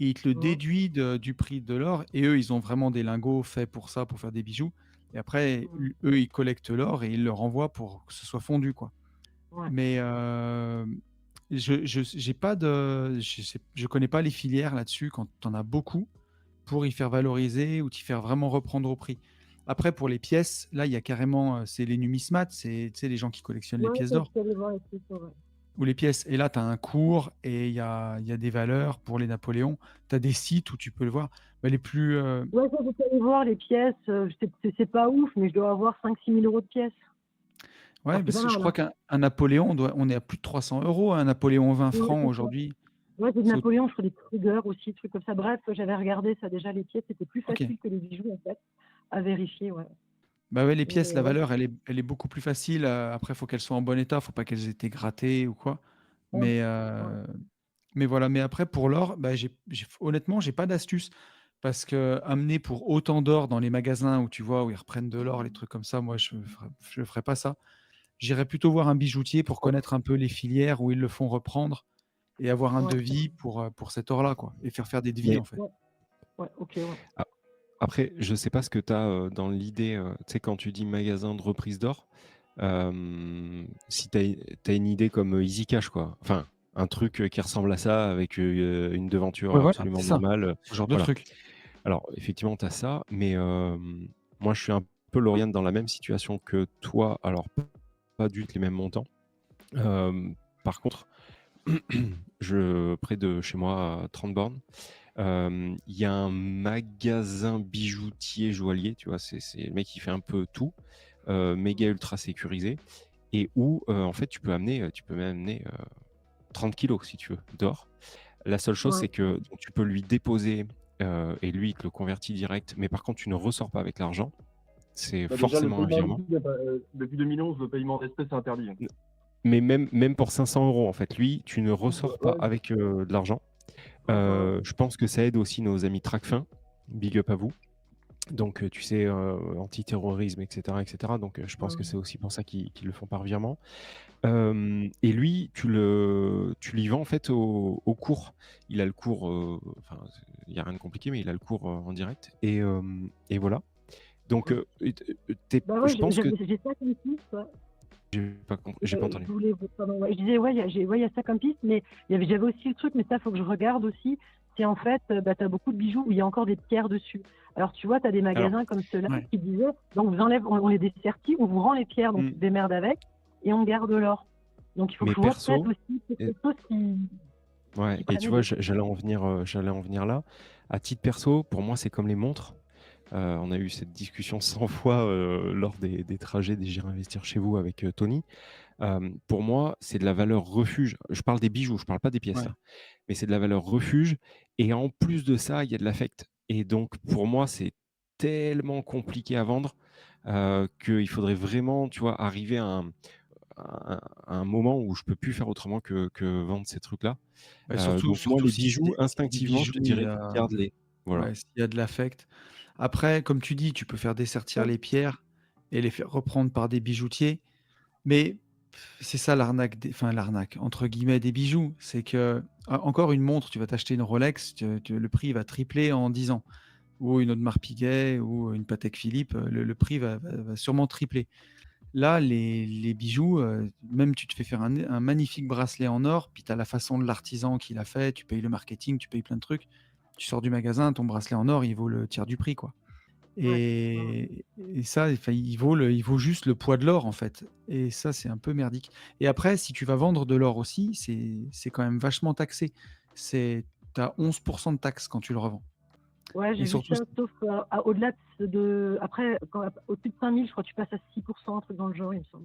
et il te le hein. déduit du prix de l'or. Et eux, ils ont vraiment des lingots faits pour ça, pour faire des bijoux. Et après, eux, ils collectent l'or et ils le renvoient pour que ce soit fondu, quoi. Ouais. Mais j'ai pas je connais pas les filières là-dessus quand tu en as beaucoup pour y faire valoriser ou t'y faire vraiment reprendre au prix. Après, pour les pièces, là, il y a carrément, c'est les numismates, c'est, tu sais, les gens qui collectionnent les Ouais, pièces ça, je d'or suis allée voir les trucs, ouais. ou les pièces. Et là, tu as un cours et il y a des valeurs pour les Napoléons. Tu as des sites où tu peux le voir. Mais les plus. Ouais, ça, je suis allée voir les pièces. C'est pas ouf, mais je dois avoir 5 000 – 6 000 € de pièces. Ouais, Alors, c'est pas je mal, crois hein. qu'un Napoléon, on est à plus de 300 euros. Un Napoléon 20 Ouais, francs c'est ça. aujourd'hui. Ouais, c'est de C'est Napoléon, je ferais des Kruger aussi, trucs comme ça. Bref, j'avais regardé ça déjà, les pièces, c'était plus Ok. facile que les bijoux, en fait, à vérifier, ouais. Bah ouais, les pièces, Et la ouais, valeur, elle est beaucoup plus facile. Après, il faut qu'elles soient en bon état. Faut pas qu'elles aient été grattées ou quoi. ouais, Mais, ouais. mais voilà. Mais après, pour l'or, bah, honnêtement, j'ai pas d'astuce. Parce que amener pour autant d'or dans les magasins où tu vois, où ils reprennent de l'or, les trucs comme ça, moi, je ferais pas ça. J'irais plutôt voir un bijoutier pour connaître un peu les filières où ils le font reprendre et avoir un Ouais, devis pour cet or-là, quoi. Et faire des devis, Mais en fait. ouais, ouais, ok, ouais. a- après, je sais pas ce que tu as dans l'idée, tu sais, quand tu dis magasin de reprise d'or, si tu as une idée comme Easy Cash, quoi. Enfin, un truc qui ressemble à ça avec une devanture Ouais, voilà, absolument c'est ça. normale. Ce genre de Voilà. truc. Alors, effectivement, tu as ça, mais moi, je suis un peu, Lauriane, dans la même situation que toi. Alors, pas du tout les mêmes montants. Par contre, près de chez moi, à 30 bornes, il y a un magasin bijoutier joaillier, tu vois, c'est le mec qui fait un peu tout, méga ultra sécurisé, et où en fait tu peux même amener 30 kilos si tu veux d'or. La seule chose, Ouais. c'est que donc, tu peux lui déposer et lui il te le convertit direct, mais par contre tu ne ressors pas avec l'argent. C'est Bah déjà, le forcément un paiement virement. liquide, depuis 2011, le paiement en espèces est interdit. Mais même pour 500 euros, en fait, lui, tu ne ressors pas Ouais, avec de l'argent. Ouais. Je pense que ça aide aussi nos amis Tracfin. Big up à vous. Donc, tu sais, antiterrorisme, etc., etc. Donc, je pense que c'est aussi pour ça qu'ils le font par virement. Et lui, tu lui vends en fait au cours. Il a le cours, enfin, il n'y a rien de compliqué, mais il a le cours en direct. Et voilà. Donc, Bah ouais, je pense que j'ai ça comme piste, ouais. j'ai pas entendu. Je voulais, pardon, ouais, je disais, ouais, il y a ça comme piste, mais j'avais aussi le truc, mais ça, faut que je regarde aussi. C'est en fait, bah, tu as beaucoup de bijoux où il y a encore des pierres dessus. Alors, tu vois, tu as des Alors, magasins comme ceux-là Ouais. qui disaient, donc on les dessertit, on vous rend les pierres, donc Mm. tu te démerdes avec, et on garde l'or. Donc, il faut que mais je vois perso, peut-être aussi et- quelque chose ouais, qui et prenne tu les vois, deux. j'allais en venir là. À titre perso, pour moi, c'est comme les montres. On a eu cette discussion 100 fois lors des trajets des J'irai investir chez vous avec Tony. Pour moi, c'est de la valeur refuge. Je parle des bijoux, je parle pas des pièces Ouais. là. Mais c'est de la valeur refuge. Et en plus de ça, il y a de l'affect. Et donc, pour moi, c'est tellement compliqué à vendre qu'il faudrait vraiment, tu vois, arriver à un moment où je peux plus faire autrement que vendre ces trucs-là. Bah, surtout, Donc moi, surtout les si bijoux, c'est des instinctivement, je te bijoux, il y dirais, a, garde-les. Voilà. ouais, s'il y a de l'affect. Après, comme tu dis, tu peux faire dessertir Ouais. les pierres et les faire reprendre par des bijoutiers. Mais c'est ça l'arnaque, enfin l'arnaque, entre guillemets, des bijoux. C'est que, encore une montre, tu vas t'acheter une Rolex, le prix va tripler en 10 ans. Ou une Audemars Piguet ou une Patek Philippe, le prix va sûrement tripler. Là, les bijoux, même tu te fais faire un magnifique bracelet en or, puis tu as la façon de l'artisan qui l'a fait, tu payes le marketing, tu payes plein de trucs. Tu sors du magasin, ton bracelet en or, il vaut le tiers du prix, quoi. Ouais. Et ça, enfin, il vaut juste le poids de l'or, en fait. Et ça, c'est un peu merdique. Et après, si tu vas vendre de l'or aussi, c'est quand même vachement taxé. Tu as 11% de taxes quand tu le revends. Ouais, Et j'ai vu surtout, ça, sauf au-delà de. Après, au-dessus de 5 000, je crois que tu passes à 6%, un truc dans le genre, il me semble.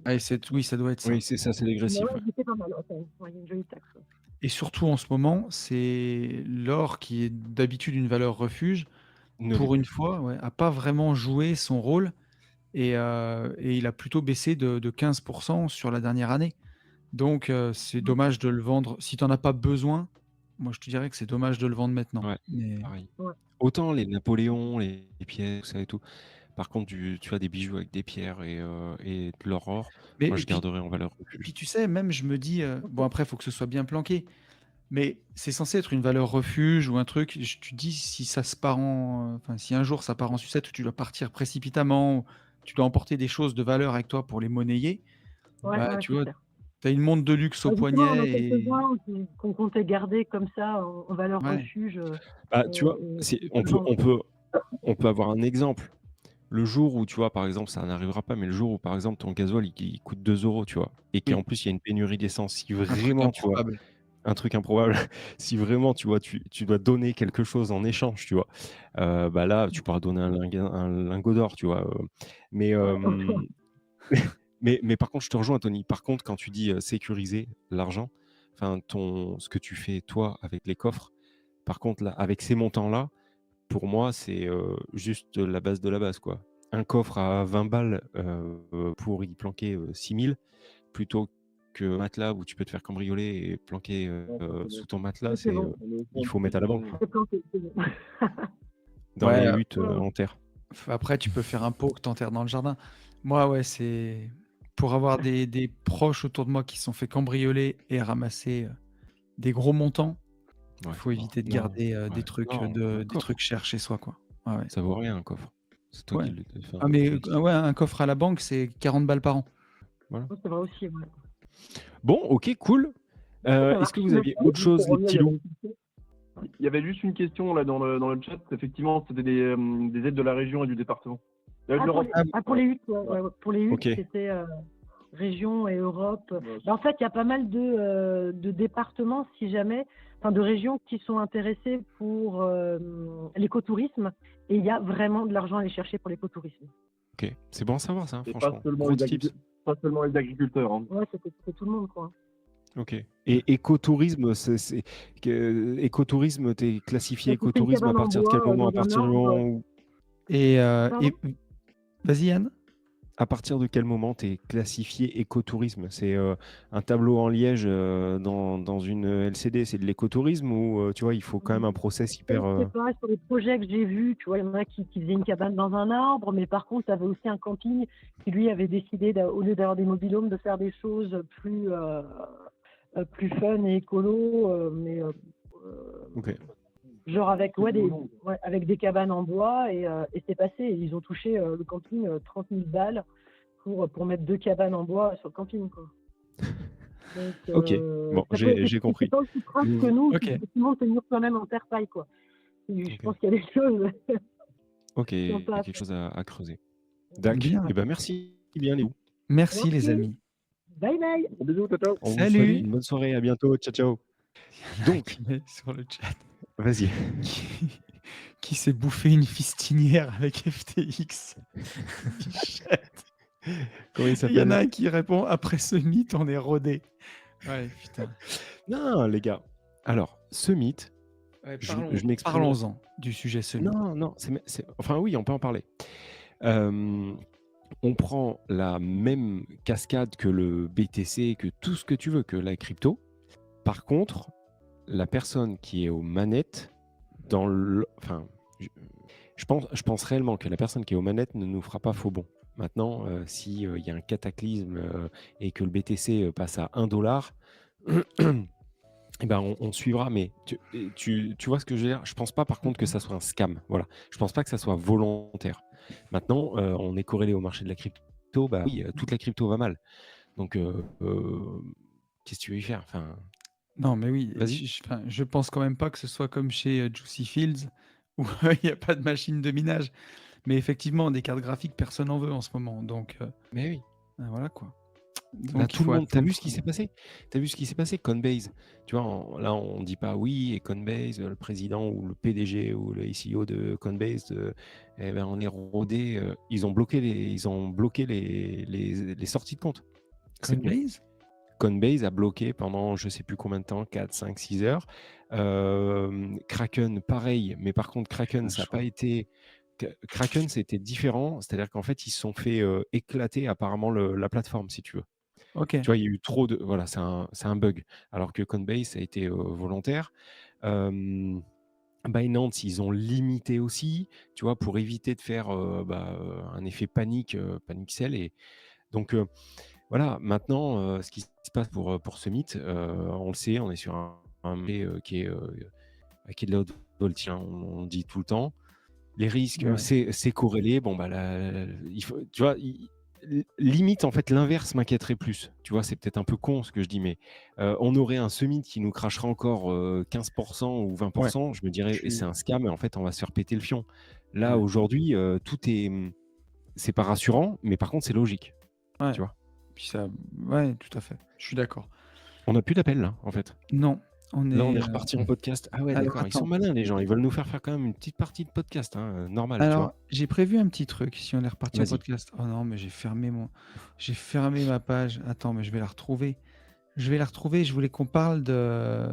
oui, ça doit être ça. Oui, c'est ça, c'est Mais dégressif. ouais, Ouais. c'est pas mal, ouais, quand même. Ouais, il y a une jolie taxe. Ouais. Et surtout en ce moment, c'est l'or qui est d'habitude une valeur refuge. Ne l'est Pour une plus. fois, ouais, a pas vraiment joué son rôle et il a plutôt baissé de 15% sur la dernière année. Donc, c'est dommage de le vendre. Si tu en as pas besoin, Moi, je te dirais que c'est dommage de le vendre maintenant. Ouais, Mais pareil. Ouais. Autant les Napoléons, les pièces, tout ça et tout. Par contre, tu as des bijoux avec des pierres et de l'aurore, mais moi et je puis garderais en valeur et puis refuge. tu sais, même je me dis, bon après, il faut que ce soit bien planqué, mais c'est censé être une valeur refuge ou un truc. Tu dis si ça se part enfin, si un jour ça part en sucette où tu dois partir précipitamment, ou tu dois emporter des choses de valeur avec toi pour les monnayer, Ouais, bah ouais, tu c'est vois, clair. tu as une montre de luxe au Bah, justement, on en a poignet et quelques-uns qu'on comptait garder comme ça en valeur ouais. refuge. Bah, tu vois, Et on pas le vendre, quoi. on peut avoir un exemple. Le jour où, tu vois, par exemple, ça n'arrivera pas, mais le jour où, par exemple, ton gasoil, il coûte 2 euros, tu vois, et qu'en Oui, plus, il y a une pénurie d'essence, si un truc vraiment, tu vois, improbable. un truc improbable, si vraiment, tu vois, tu dois donner quelque chose en échange, tu vois, bah là, tu pourras donner un lingot d'or, tu vois. Mais, Ouais, mais par contre, je te rejoins, Tony. Par contre, quand tu dis sécuriser l'argent, enfin, ce que tu fais, toi, avec les coffres, par contre, là, avec ces montants-là, pour moi, c'est juste la base de la base, quoi. Un coffre à 20 balles pour y planquer 6 000 plutôt qu'un matelas où tu peux te faire cambrioler et planquer sous ton matelas, c'est bon. il faut mettre à la banque, quoi. C'est planté, c'est bon. Dans Ouais, les huttes Ouais, ouais. en terre. après tu peux faire un pot que tu enterres dans le jardin. Moi, ouais, c'est pour avoir des proches autour de moi qui se sont fait cambrioler et ramasser des gros montants. Il Ouais. faut éviter de Non, garder des ouais. trucs Non, un des coffre, trucs chers chez soi, quoi. Ouais, ouais. ça vaut rien, un coffre. C'est toi Ouais. qui le enfin, Ah mais qui ouais, un coffre à la banque, c'est 40 balles par an. voilà. Ouais, c'est vrai aussi, ouais. Bon, OK, cool. Ça Est-ce que marche, vous merci. aviez autre Juste chose, pour les revenir, petits loups? il y avait juste une question là dans le chat. Effectivement, c'était des aides de la région et du département. De Ah, pour l'Europe. les, pour les huttes, ouais, ouais. Pour les huttes, OK. c'était région et Europe. Ouais, Bah, en fait, il y a pas mal de départements, si jamais, enfin de régions qui sont intéressées pour l'écotourisme, et il y a vraiment de l'argent à aller chercher pour l'écotourisme. OK. C'est bon à savoir ça, Et pas franchement. seulement Gros les tips. agriculteurs. Hein. Ouais, c'est tout le monde, quoi. OK. Et écotourisme, écotourisme, t'es classifié Donc, tu fais une écotourisme à cabane en partir de quel bois moment? À dans un partir du moment arbre. où Et Pardon? vas-y Yann. à partir de quel moment t'es classifié écotourisme? C'est un tableau en liège dans une LCD, c'est de l'écotourisme ou tu vois, il faut quand même un process Je hyper. sais pas, sur les projets que j'ai vus, tu vois, il y en a qui faisaient une cabane dans un arbre, mais par contre, tu avais aussi un camping qui, lui, avait décidé, au lieu d'avoir des mobilhomes, de faire des choses plus fun et écolo, mais OK. genre avec, avec des cabanes en bois, et c'est passé. Ils ont touché le camping 30 000 balles pour mettre 2 cabanes en bois sur le camping, quoi. Donc, OK. Bon, ça peut j'ai compris. c'est pas aussi proche que nous, OK. qui effectivement se murent quand même en terre-paille, quoi. Je OK. pense qu'il y a des choses. OK, il y a Sympa. quelque chose à creuser. Dac. Bien. Et ben merci bien les loups. Merci les Merci. amis. Bye bye. Gros bisous, ciao. On vous Salut. souhaite une bonne soirée, à bientôt. Ciao ciao. Donc, Qui met sur le chat vas-y. qui s'est bouffé une fistinière avec FTX. Bichette. Comment il Il y en s'appelle? a un qui répond après ce mythe, on est rodé. Ouais, putain. Non, les gars. Alors, ce mythe, Ouais, je m'exprime. parlons-en du sujet semi. Non, enfin oui, on peut en parler. On prend la même cascade que le BTC, que tout ce que tu veux, que la crypto. Par contre, la personne qui est aux manettes, enfin, je pense réellement que la personne qui est aux manettes ne nous fera pas faux bon. Maintenant, s'il y a un cataclysme et que le BTC passe à 1 $, eh ben on suivra, mais tu vois ce que je veux dire? Je pense pas par contre que ça soit un scam. Voilà. Je pense pas que ça soit volontaire. Maintenant, on est corrélé au marché de la crypto, bah oui, toute la crypto va mal. Donc, qu'est-ce que tu veux y faire? Enfin, Non, mais oui, vas-y. je pense quand même pas que ce soit comme chez Juicy Fields, où il n'y a pas de machine de minage. Mais effectivement, des cartes graphiques, personne n'en veut en ce moment. Donc, Mais oui. voilà quoi. Bah, Donc, tout le monde, t'as vu ce qui s'est passé? T'as vu ce qui s'est passé? Coinbase, tu vois, là on dit pas oui, et Coinbase, le président ou le PDG ou le CEO de Coinbase, eh ben, on est rodé. Ils ont bloqué les sorties de compte. C'est con. Coinbase Coinbase a bloqué pendant je sais plus combien de temps, 4, 5, 6 heures. Kraken, pareil, mais par contre Kraken, ça n'a pas été. Kraken, c'était différent, c'est-à-dire qu'en fait, ils se sont fait éclater apparemment la plateforme, si tu veux. Ok. Tu vois, il y a eu trop de. Voilà, c'est un bug. Alors que Coinbase, ça a été volontaire. Euh, Binance, ils ont limité aussi, tu vois, pour éviter de faire un effet panique sell. Et donc, voilà, maintenant, ce qui se passe pour ce mythe, on le sait, on est sur un marché qui est de la haute voltige, hein, on le dit tout le temps. Les risques, Ouais. c'est corrélé. Bon, bah, il faut, tu vois, limite, en fait, l'inverse m'inquiéterait plus. Tu vois, c'est peut-être un peu con ce que je dis, mais on aurait un summit qui nous cracherait encore 15% ou Ouais. 20%. Je me dirais, Je et c'est suis. un scam, et en fait, on va se faire péter le fion. Là, Ouais. aujourd'hui, tout est. C'est pas rassurant, mais par contre, c'est logique. Ouais. Tu vois. Puis ça. Ouais, tout à fait. Je suis d'accord. On n'a plus d'appel, là, en fait. Non, on Là, on est. est reparti en podcast. Ah ouais, Alors d'accord. Ils sont attends. malins, les gens. Ils veulent nous faire quand même une petite partie de podcast, hein, normal, tu Alors, vois. j'ai prévu un petit truc si on est reparti en Vas-y. podcast. Oh non, mais j'ai fermé ma page. Attends, mais je vais la retrouver. Je voulais qu'on parle de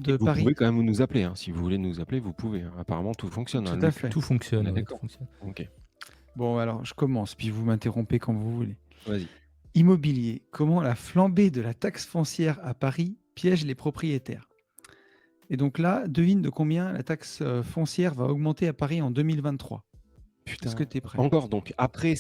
Et vous Paris. pouvez quand même nous appeler, hein. Si vous voulez nous appeler, vous pouvez, hein. Apparemment, tout fonctionne, hein, Tout à Luc. fait. Tout On fonctionne, est tout d'accord. fonctionne. Ok, Bon, alors je commence, puis vous m'interrompez quand vous voulez. vas-y. Immobilier. Comment la flambée de la taxe foncière à Paris piège les propriétaires? Et donc là, devine de combien la taxe foncière va augmenter à Paris en 2023. Est-ce Putain. que tu es prêt? Encore, donc, après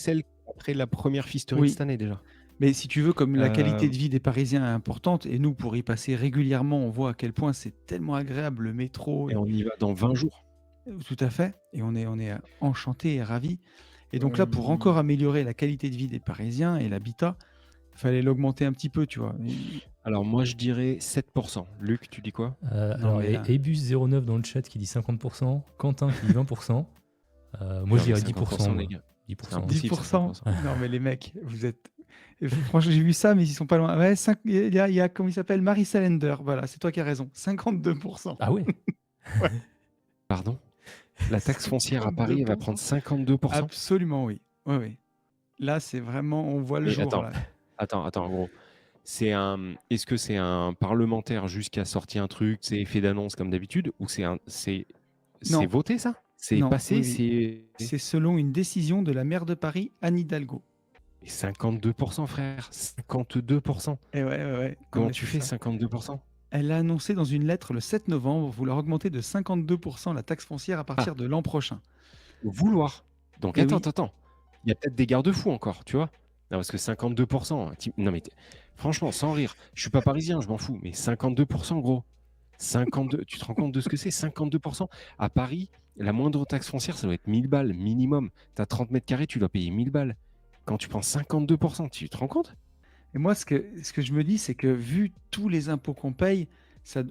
la première fisterie de Oui. cette année déjà. Mais si tu veux, comme la qualité Euh, de vie des Parisiens est importante, et nous, pour y passer régulièrement, on voit à quel point c'est tellement agréable, le métro. Et on y va dans 20 jours. Tout à fait. Et on est enchantés et ravis. Et donc là, pour encore améliorer la qualité de vie des Parisiens et l'habitat, il fallait l'augmenter un petit peu, tu vois. Alors, moi, je dirais 7%. Luc, tu dis quoi? Alors, il y a Ebus09 dans le chat qui dit 50%, Quentin qui dit 20%. Moi, je Non, mais dirais 10%. 50%, les moi. gars. 10%. C'est impossible. 10%. Non, mais les mecs, vous êtes. Et franchement, j'ai vu ça, mais ils sont pas loin. Ouais, il y a, comment il s'appelle? Marie Salender. Voilà, c'est toi qui as raison. 52%. Ah ouais? Pardon? La taxe foncière à Paris, elle va prendre 52%? Absolument, oui. Oui, oui. Là, c'est vraiment, on voit le Mais jour. attends, Là. attends, gros. Est-ce que c'est un parlementaire juste qui a sorti un truc, c'est effet d'annonce comme d'habitude, ou c'est Non. voté ça? C'est Non, passé? oui. C'est selon une décision de la maire de Paris, Anne Hidalgo. Et 52%, frère. 52%. Et ouais. Comment Ouais, tu c'est fais ça. 52%? Elle a annoncé dans une lettre le 7 novembre vouloir augmenter de 52% la taxe foncière à partir de l'an prochain. Vouloir. Donc Et attends. Il y a peut-être des garde-fous encore, tu vois? Non, parce que 52%. Non, mais franchement, sans rire, je suis pas parisien, je m'en fous, mais 52%, gros. 52, tu te rends compte de ce que c'est? 52%. À Paris, la moindre taxe foncière, ça doit être 1000 balles minimum. Tu as 30 mètres carrés, tu dois payer 1000 balles. Quand tu prends 52%, tu te rends compte? Et moi, ce que je me dis, c'est que vu tous les impôts qu'on paye,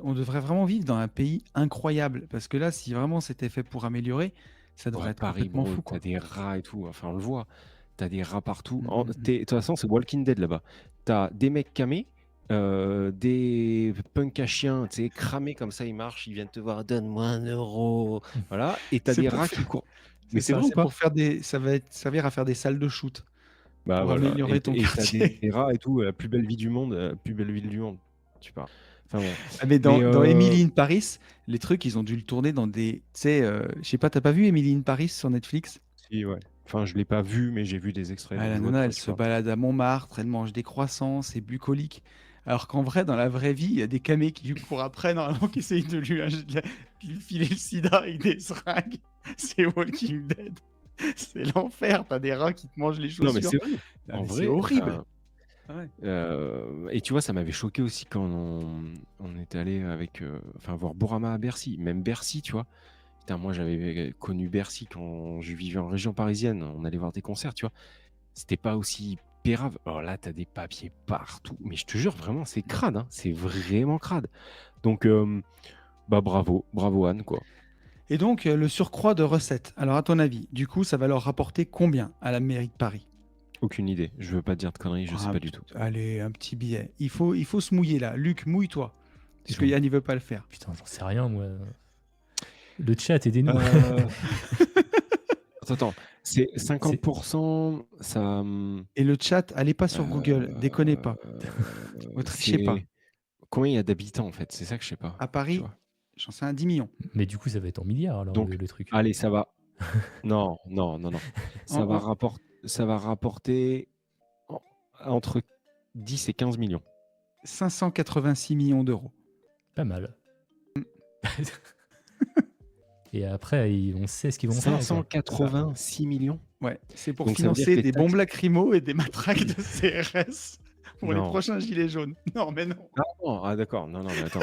on devrait vraiment vivre dans un pays incroyable. Parce que là, si vraiment c'était fait pour améliorer, ça devrait Ouais, être Paris, complètement bro, fou. t'as des rats et tout. Enfin, on le voit. T'as des rats partout. Mm. De toute façon, c'est Walking Dead là-bas. T'as des mecs camés, des punks à chiens, tu sais, cramés comme ça, ils marchent, ils viennent te voir, donne-moi 1 euro. Voilà. Et t'as C'est des pour rats faire- qui courent. Mais c'est ça, vrai ou pas? pour faire ça va servir à faire des salles de shoot. Bah pour voilà. améliorer ton Et t'as quartier. des rats et tout, la plus belle vie du monde, plus belle ville du monde. Tu parles. Enfin bon. Ah, mais dans Mais, Emily in Paris, les trucs, ils ont dû le tourner dans des. Tu sais, je sais pas, t'as pas vu Emily in Paris sur Netflix? Si, ouais. Enfin, je l'ai pas vu, mais j'ai vu des extraits. Ah, donc la je vois de nana, quoi elle tu se parles. balade à Montmartre, elle mange des croissants, c'est bucolique. Alors qu'en vrai, dans la vraie vie, il y a des camés qui lui courent après, normalement, qui essayent de lui filer le sida avec des seringues. C'est Walking Dead. C'est l'enfer, t'as des rats qui te mangent les chaussures. Non, mais c'est vrai. Ah, En mais vrai, c'est horrible. enfin, Ouais. et tu vois, ça m'avait choqué aussi quand on est allé voir Bourama à Bercy. Même Bercy, tu vois. Putain, moi, j'avais connu Bercy quand je vivais en région parisienne. On allait voir des concerts, tu vois. C'était pas aussi pérave. Alors là, t'as des papiers partout. Mais je te jure, vraiment, c'est crade. Hein. C'est vraiment crade. Donc, bravo Anne, quoi. Et donc, le surcroît de recettes. Alors, à ton avis, du coup, ça va leur rapporter combien à la mairie de Paris? Aucune idée. Je veux pas te dire de conneries, je sais pas du tout. Allez, un petit billet. Il faut se mouiller là. Luc, mouille-toi. Parce que Yann, il veut pas le faire. Putain, j'en sais rien, moi. Le chat, aidez-nous. Attends, c'est 50%, ça. Et le chat, allez pas sur Google, déconnez pas. Ne trichez pas. Combien il y a d'habitants en fait? C'est ça que je sais pas. À Paris, j'en sais un 10 millions. Mais du coup, ça va être en milliards alors, Donc, le truc. allez, ça va. Non. Ça va rapporter entre 10 et 15 millions. 586 millions d'euros. Pas mal. Et après, on sait ce qu'ils vont faire. 586 millions. Ouais, c'est pour Donc, ça veut dire financer que des les bombes taxes- lacrymo et des matraques de CRS pour les Non. prochains gilets jaunes. Non, mais non. Ah, non, ah, d'accord. Non, mais attends.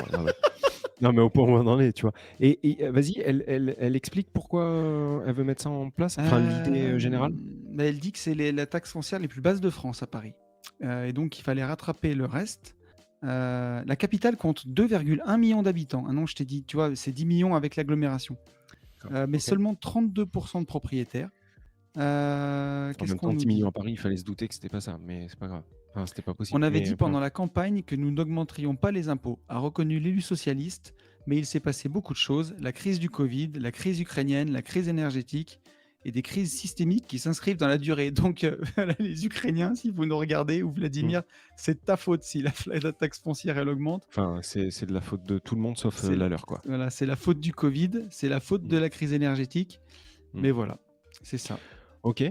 Non, mais au point où on en est, tu vois. Et vas-y, elle explique pourquoi elle veut mettre ça en place. Enfin, l'idée générale. Bah, elle dit que c'est la taxe foncière les plus basses de France à Paris. Et donc, il fallait rattraper le reste. La capitale compte 2,1 millions d'habitants. Ah non, je t'ai dit, tu vois, c'est 10 millions avec l'agglomération. Mais Ok. seulement 32% de propriétaires. En Qu'est-ce même qu'on temps, nous 10 dit millions à Paris, il fallait se douter que c'était pas ça, mais c'est pas grave. Enfin, c'était pas possible. On avait mais, dit pendant la campagne que nous n'augmenterions pas les impôts, a reconnu l'élu socialiste, mais il s'est passé beaucoup de choses. La crise du Covid, la crise ukrainienne, la crise énergétique et des crises systémiques qui s'inscrivent dans la durée. Donc, voilà, les Ukrainiens, si vous nous regardez, ou Vladimir, c'est de ta faute si la taxe foncière, elle augmente. Enfin, c'est de la faute de tout le monde sauf C'est- la leur, quoi. Voilà, c'est la faute du Covid, c'est la faute de la crise énergétique. Mm. Mais voilà, c'est ça. Ok.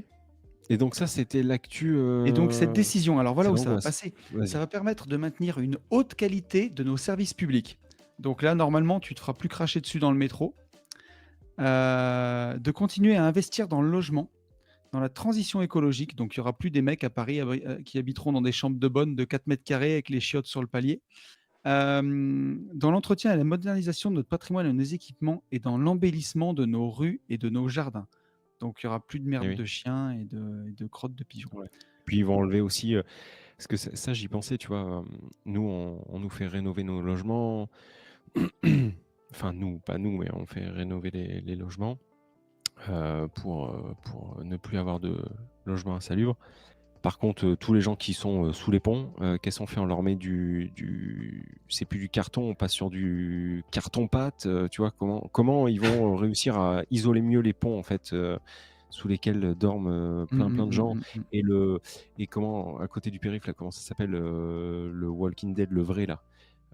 Et donc ça, c'était l'actu. Et donc cette décision, alors voilà c'est où ça va l'angoisse. passer. Vas-y. Ça va permettre de maintenir une haute qualité de nos services publics. Donc là, normalement, tu te feras plus cracher dessus dans le métro. De continuer à investir dans le logement, dans la transition écologique. Donc il n'y aura plus des mecs à Paris qui habiteront dans des chambres de bonne de 4 mètres carrés avec les chiottes sur le palier. Dans l'entretien et la modernisation de notre patrimoine et de nos équipements et dans l'embellissement de nos rues et de nos jardins. Donc il n'y aura plus de merde Eh oui. de chiens et de crottes de pigeons. Ouais. Puis ils vont enlever aussi, parce que ça j'y pensais, tu vois, nous on nous fait rénover nos logements, enfin nous, pas nous, mais on fait rénover les logements pour ne plus avoir de logements insalubres. Par contre, tous les gens qui sont sous les ponts, qu'est-ce qu'on fait? On leur met c'est plus du carton, on passe sur du carton-pâte, tu vois, comment ils vont réussir à isoler mieux les ponts en fait, sous lesquels dorment plein de gens. Et comment, à côté du périph', là, comment ça s'appelle, le Walking Dead, le vrai là,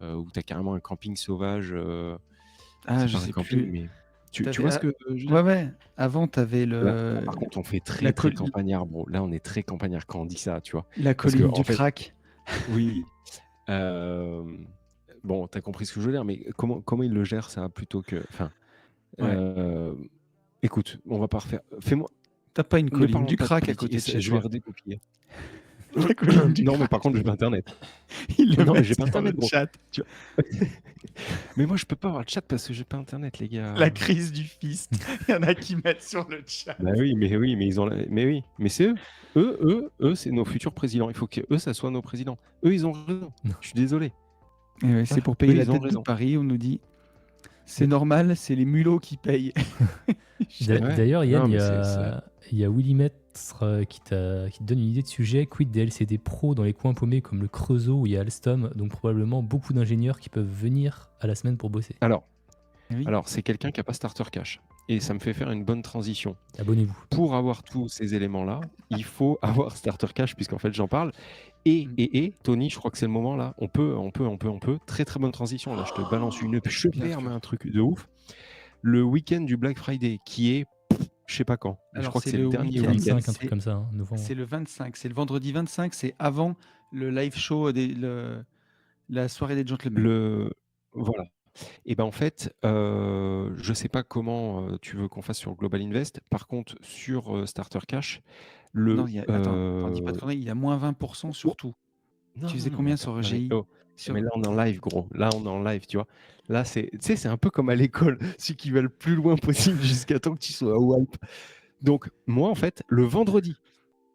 où tu as carrément un camping sauvage. Ah, c'est je pas un sais camping, plus. mais tu T'avais- vois ce ah, que je veux dire? Ouais. Avant, tu avais Là, par contre, on fait très la très colline- campagnard, bro. Là, on est très campagnard quand on dit ça, tu vois. la Parce que, colline en du fait, crack. Oui. Bon, t'as compris ce que je veux dire, mais comment il le gère ça plutôt que. Enfin. Ouais. Écoute, on va pas refaire. Fais-moi. T'as pas une Ne colline parlons du pas de crack à politique. côté de Et chez je vais toi. redécoupiller. La colline du Non, mais crack. par contre, j'ai pas internet. Il le Non, mais met j'ai pas sur internet, le gros. chat. Mais moi, je peux pas avoir le chat parce que j'ai pas internet, les gars. La crise du fist. Il y en a qui mettent sur le chat. Bah oui, mais ils ont. Mais oui, mais c'est eux. Eux, c'est nos futurs présidents. Il faut que eux, ça soit nos présidents. Eux, ils ont raison. Je suis désolé. Et ouais, c'est Voilà. pour payer Eux, la ils ont tête de raison. Paris. On nous dit c'est normal, c'est les mulots qui payent. Ouais. D'ailleurs, Yann, Non, il y mais a Willy Metz qui te donne une idée de sujet. Quid des LCD Pro dans les coins paumés comme le Creusot où il y a Alstom, donc probablement beaucoup d'ingénieurs qui peuvent venir à la semaine pour bosser. Alors, Oui. c'est quelqu'un qui n'a pas Starter Cash. Et ça me fait faire une bonne transition. Abonnez-vous. Pour avoir tous ces éléments-là, il faut avoir Starter Cash, puisqu'en fait, j'en parle. Et Tony, je crois que c'est le moment là. On peut. Très très bonne transition. Là, je te balance une perme, un truc de ouf. Le week-end du Black Friday, qui est, je sais pas quand. Je Alors, crois que c'est c'est le le dernier week-end. week-end. 25, un truc comme ça, hein, novembre. C'est le 25. C'est le vendredi 25. C'est avant le live show, la soirée des gentlemen. Voilà. Et ben en fait, je sais pas comment tu veux qu'on fasse sur Global Invest. Par contre, sur Starter Cash, Non, attends, dis pas de conneries. Il y a moins 20% sur tout. Non, Tu faisais non, combien mais sur attends, EGI? mais là, on est en live, gros. Là, on est en live, tu vois. Là, tu sais, c'est un peu comme à l'école, ceux qui veulent le plus loin possible jusqu'à temps que tu sois au wipe. Donc, moi, en fait, le vendredi,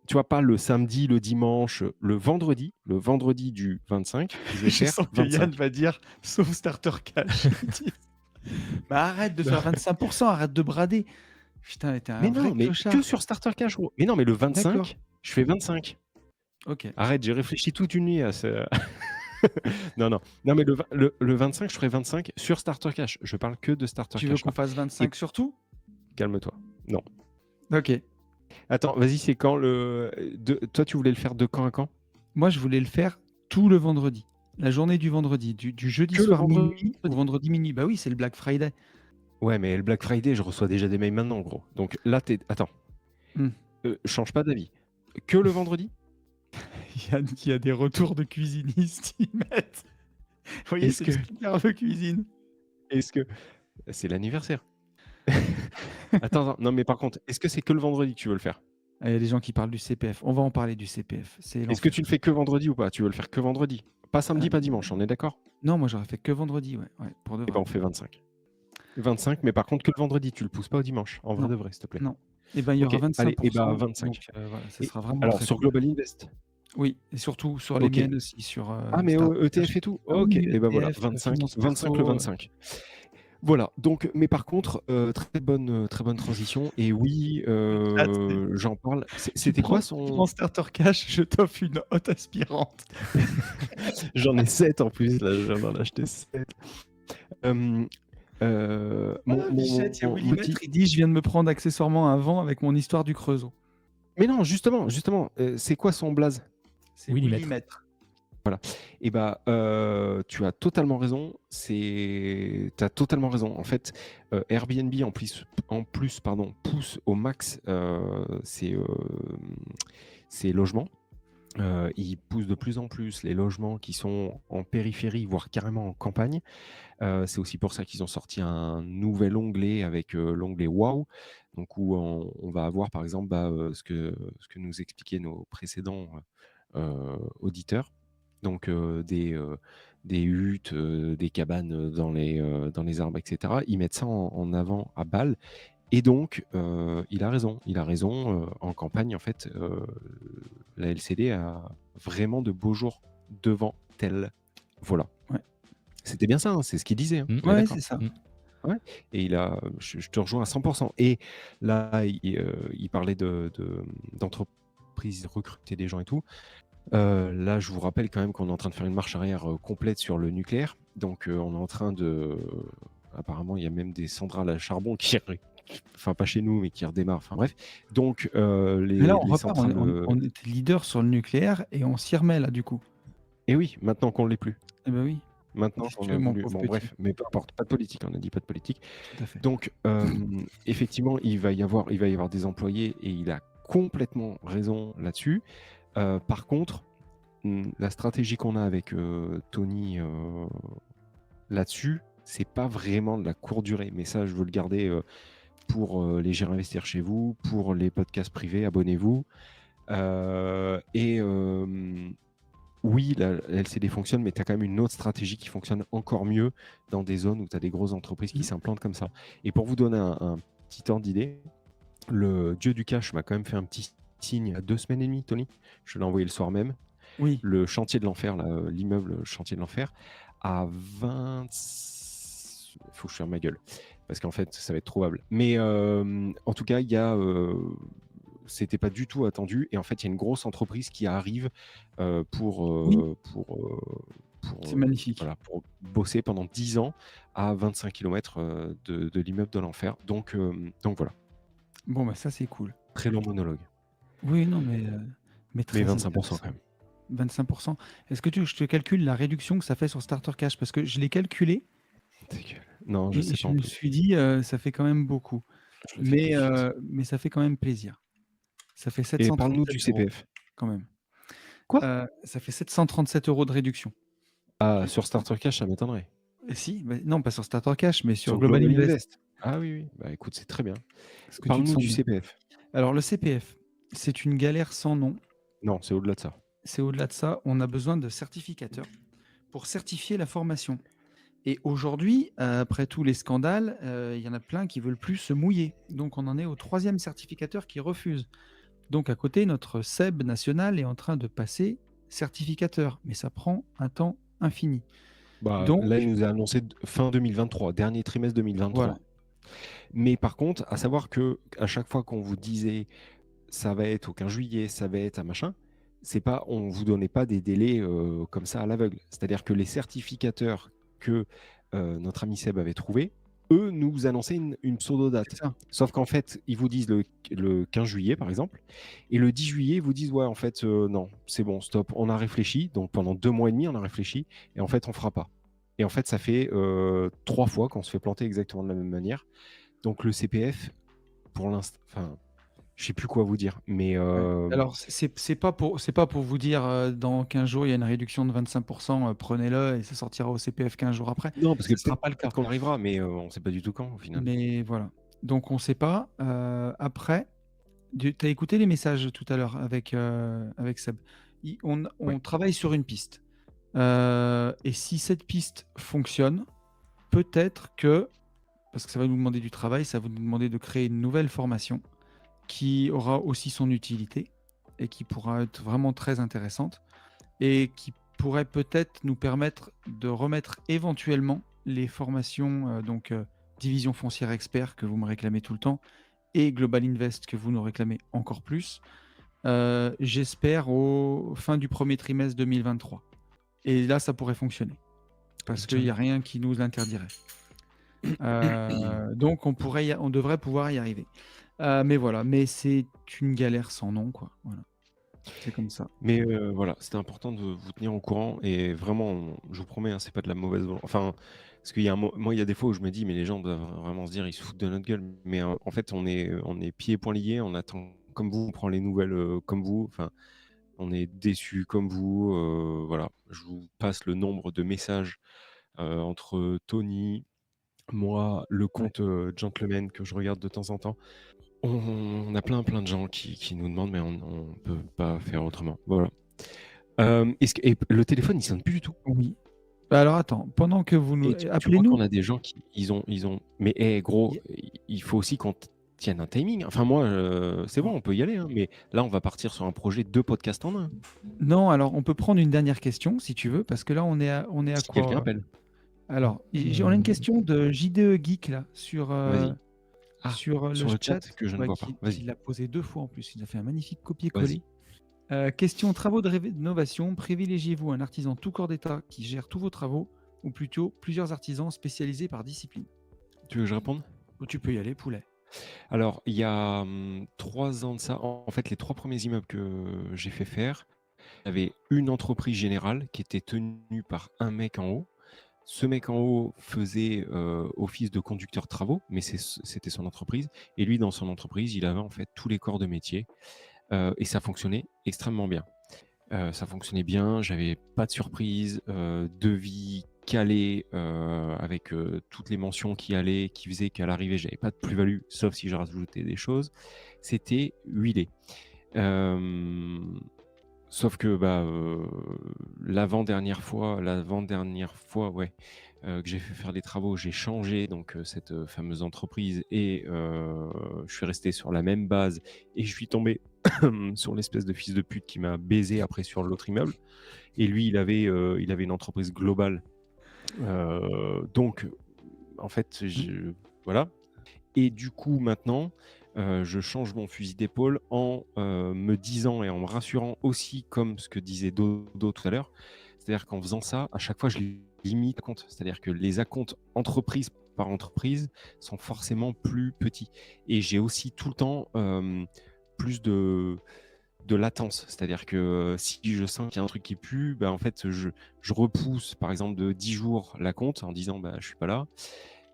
tu vois, pas le samedi, le dimanche, le vendredi du 25, je vais Je faire sens que 25. Yann va dire sauf Starter Cash. Bah arrête de faire 25%, arrête de brader. Putain, t'es un Mais vrai non, mais clochard. que sur Starter Cash, gros. Mais non, mais le 25, D'accord. je fais 25. Ok. Arrête, j'ai réfléchi toute une nuit à ce. Non, mais le 25, je ferai 25 sur Starter Cash. Je parle que de Starter Tu Cash. veux qu'on fasse 25 sur tout? Calme-toi. Non. Ok. Attends, vas-y, c'est quand toi, tu voulais le faire de quand à quand? Moi, je voulais le faire tout le vendredi. La journée du vendredi. Du jeudi Que le soir vendredi minuit au vendredi minuit. Bah oui, c'est le Black Friday. Ouais, mais le Black Friday, je reçois déjà des mails maintenant, gros. Donc là, attends. Hmm. Change pas d'avis. Que le vendredi? Il y a des retours de cuisinistes, ils mettent. Vous voyez, Est-ce c'est que, le speaker de cuisine. est-ce que, c'est l'anniversaire. Attends, non, mais par contre, est-ce que c'est que le vendredi que tu veux le faire? Ah, il y a des gens qui parlent du CPF. On va en parler du CPF. C'est Est-ce que l'enfer. tu le fais que vendredi ou pas? Tu veux le faire que vendredi? Pas samedi, pas dimanche, on est d'accord? Non, moi j'aurais fait que vendredi, ouais, pour de Eh vrai. ben, on fait 25. 25, mais par contre que le vendredi, tu le pousses pas au dimanche, en vrai Non, de vrai, s'il te plaît. non. Et ben il y Ok, aura allez, et 25%. ben 25. Donc voilà, ça Et sera vraiment alors très sur cool. Global Invest? Oui, et surtout sur les Ok. miennes aussi, sur Ah, mais Starter ETF Cash. et tout? Ah Ok, oui, et ben voilà, ETF, 25, finance 25 le perso. 25. Voilà, donc, mais par contre, très bonne transition. Et oui, Ah, c'est- j'en parle. tu C'était quoi tu prends son. Starter Cash, je t'offre une haute aspirante. J'en ai 7 en plus, là, j'en ai acheté 7. Mon Bichette, il y a mon Willimètre, petit. il dit je viens de me prendre accessoirement un vent avec mon histoire du Creusot. Mais non, justement, c'est quoi son blaze? C'est Willimètre. Willimètre. Voilà. Et bah, tu as totalement raison. Tu as totalement raison. En fait, Airbnb en plus, pousse au max ses logements. Ils poussent de plus en plus les logements qui sont en périphérie, voire carrément en campagne. C'est aussi pour ça qu'ils ont sorti un nouvel onglet avec l'onglet Wow, donc où on va avoir par exemple ce que nous expliquaient nos précédents auditeurs. Donc des huttes, des cabanes dans les arbres, etc. Ils mettent ça en avant à Bâle. Et donc, il a raison. En campagne, en fait, la LCD a vraiment de beaux jours devant elle. Voilà. Ouais. C'était bien ça, hein, c'est ce qu'il disait. On est Ouais, d'accord. c'est ça. Ouais. Et je te rejoins à 100%. Et là, il parlait d'entreprises recruter des gens et tout. Là, je vous rappelle quand même qu'on est en train de faire une marche arrière complète sur le nucléaire. Donc, on est en train de. Apparemment, il y a même des centrales à charbon qui. Enfin, pas chez nous, mais qui redémarrent. Enfin, bref. Donc, Mais là, on les repart. centrales. On était leader sur le nucléaire et on s'y remet là, du coup. Et oui, maintenant qu'on ne l'est plus. Eh ben oui. Maintenant Qu'est-ce que qu'on tu a veux, mon voulu. pauvre Bon, petit. bref, mais peu importe, pas de politique, on a dit pas de politique. Tout à fait. Donc, effectivement, il va y avoir des employés et il a complètement raison là-dessus. Par contre, la stratégie qu'on a avec Tony là-dessus, c'est pas vraiment de la courte durée. Mais ça, je veux le garder pour les Gérer Investir chez vous, pour les podcasts privés, abonnez-vous. Oui, la LCD fonctionne, mais tu as quand même une autre stratégie qui fonctionne encore mieux dans des zones où tu as des grosses entreprises qui s'implantent comme ça. Et pour vous donner un petit ordre d'idée, le dieu du cash m'a quand même fait un petit signe il y a 2 semaines et demie, Tony. Je l'ai envoyé le soir même. Oui. Le chantier de l'enfer, l'immeuble chantier de l'enfer, à 20. Il faut que je ferme ma gueule, parce qu'en fait, ça va être trouvable. Mais en tout cas, il y a. C'était pas du tout attendu. Et en fait, il y a une grosse entreprise qui arrive pour C'est magnifique. voilà, pour bosser pendant 10 ans à 25 km de l'immeuble de l'enfer. Donc voilà, Bon, bah ça, c'est cool. très long monologue. Oui, non, mais très 25% intéressant. quand même. 25%. Est-ce que je te calcule la réduction que ça fait sur Starter Cash? Parce que je l'ai calculé Non, je et sais je pas en me plus. suis dit, ça fait quand même beaucoup. Je le fais tout de suite. Mais ça fait quand même plaisir. Ça fait Et parle-nous du 737 € CPF. quand même. Quoi? Ça fait 737 € de réduction. Ah, sur Starter Cash, ça m'étonnerait. Et si, non, pas sur Starter Cash, mais sur Sur Global Global Invest. Invest. Ah oui, oui. Bah écoute, c'est très bien. Parce que tu te Parle-nous sens du bien. CPF. Alors, le CPF, c'est une galère sans nom. Non, c'est au-delà de ça. C'est au-delà de ça. On a besoin de certificateurs pour certifier la formation. Et aujourd'hui, après tous les scandales, il y en a plein qui veulent plus se mouiller. Donc, on en est au 3e certificateur qui refuse. Donc, à côté, notre SEB national est en train de passer certificateur. Mais ça prend un temps infini. Bah, Donc, là, il nous a annoncé fin 2023, dernier trimestre 2023. voilà. Mais par contre, à savoir que à chaque fois qu'on vous disait ça va être au 15 juillet, ça va être à machin, c'est pas, on vous donnait pas des délais comme ça à l'aveugle. C'est-à-dire que les certificateurs que notre ami Seb avait trouvés, eux nous annonçaient une pseudo-date. C'est ça. Sauf qu'en fait, ils vous disent le 15 juillet, par exemple, et le 10 juillet, ils vous disent ouais, en fait, non, c'est bon, stop, on a réfléchi. Donc pendant 2 mois et demi, on a réfléchi, et en fait, on fera pas. Et en fait, ça fait 3 fois qu'on se fait planter exactement de la même manière. Donc le CPF, pour l'instant, enfin, Je sais plus quoi vous dire, mais Ouais. Alors, c'est pas pour vous dire dans 15 jours, il y a une réduction de 25%, prenez-le et ça sortira au CPF 15 jours après. non, parce que Ce ne sera peut-être pas le peut-être cas. qu'on arrivera, mais on sait pas du tout quand, au final. Mais voilà. Donc, on ne sait pas. Après, tu as écouté les messages tout à l'heure avec Seb. On Ouais. travaille sur une piste. Et si cette piste fonctionne, peut-être que, parce que ça va nous demander du travail, ça va nous demander de créer une nouvelle formation qui aura aussi son utilité et qui pourra être vraiment très intéressante et qui pourrait peut-être nous permettre de remettre éventuellement les formations, Division Foncière Expert que vous me réclamez tout le temps et Global Invest que vous nous réclamez encore plus, j'espère au fin du premier trimestre 2023. Et là, ça pourrait fonctionner parce qu'il n'y a rien qui nous l'interdirait. Donc, on devrait pouvoir y arriver. Mais voilà, mais c'est une galère sans nom, quoi. Voilà, c'est comme ça. Mais voilà, c'était important de vous tenir au courant et vraiment, je vous promets, hein, c'est pas de la mauvaise volonté. Enfin, parce qu'il y a moi, il y a des fois où je me dis: «Mais les gens doivent vraiment se dire, ils se foutent de notre gueule». Mais en fait, on est pieds et poings liés, on attend comme vous, on prend les nouvelles, comme vous. Enfin, on est déçus comme vous, voilà. Je vous passe le nombre de messages, entre Tony, moi, le Ouais. compte, Gentleman que je regarde de temps en temps. On a plein de gens qui nous demandent, mais on peut pas faire autrement. Voilà. Est-ce que et le téléphone, il sonne plus du tout? Oui. Bah, alors attends, pendant que vous nous Et tu vois qu'on appelez-nous. a des gens qui ils ont mais gros, Y il faut aussi qu'on tienne un timing. Enfin moi, c'est bon, oh, on peut y aller, hein, mais là, on va partir sur un projet 2 podcasts en 1. non, alors on peut prendre une dernière question si tu veux, parce que là on est à Si quelqu'un quoi? appelle. Alors, on a une Mmh. question de JDE Geek là Vas-y. Ah, sur le sur le chat, chat que je ne ouais, vois pas. qui Vas-y, l'a posé 2 fois en plus. Il a fait un magnifique copier-coller. vas-y. Question travaux de rénovation, privilégiez-vous un artisan tout corps d'état qui gère tous vos travaux ou plutôt plusieurs artisans spécialisés par discipline? Tu veux que je réponde? Oh, tu peux y aller, poulet. Alors, il y a, 3 ans de ça, en fait, les 3 premiers immeubles que j'ai fait faire, il y avait une entreprise générale qui était tenue par un mec en haut. Ce mec en haut faisait, office de conducteur travaux, mais c'était son entreprise et lui, dans son entreprise, il avait en fait tous les corps de métier, et ça fonctionnait extrêmement bien. Ça fonctionnait bien, j'avais pas de surprise, devis calé, avec, toutes les mentions qui allaient, qui faisaient qu'à l'arrivée, j'avais pas de plus-value, sauf si je rajoutais des choses. C'était huilé. Hem, Sauf que, bah, l'avant-dernière fois, ouais, que j'ai fait faire les travaux, j'ai changé donc, cette, fameuse entreprise et je suis resté sur la même base et je suis tombé sur l'espèce de fils de pute qui m'a baisé après sur l'autre immeuble et lui, il avait une entreprise globale, donc en fait, voilà et du coup maintenant, je change mon fusil d'épaule en, me disant et en me rassurant aussi comme ce que disait Dodo tout à l'heure. C'est-à-dire qu'en faisant ça, à chaque fois, je limite les acomptes. C'est-à-dire que les acomptes entreprise par entreprise sont forcément plus petits et j'ai aussi tout le temps, plus de latence. C'est-à-dire que, si je sens qu'il y a un truc qui pue, bah, en fait, je repousse par exemple de 10 jours l'acompte en disant: «Bah, je suis pas là».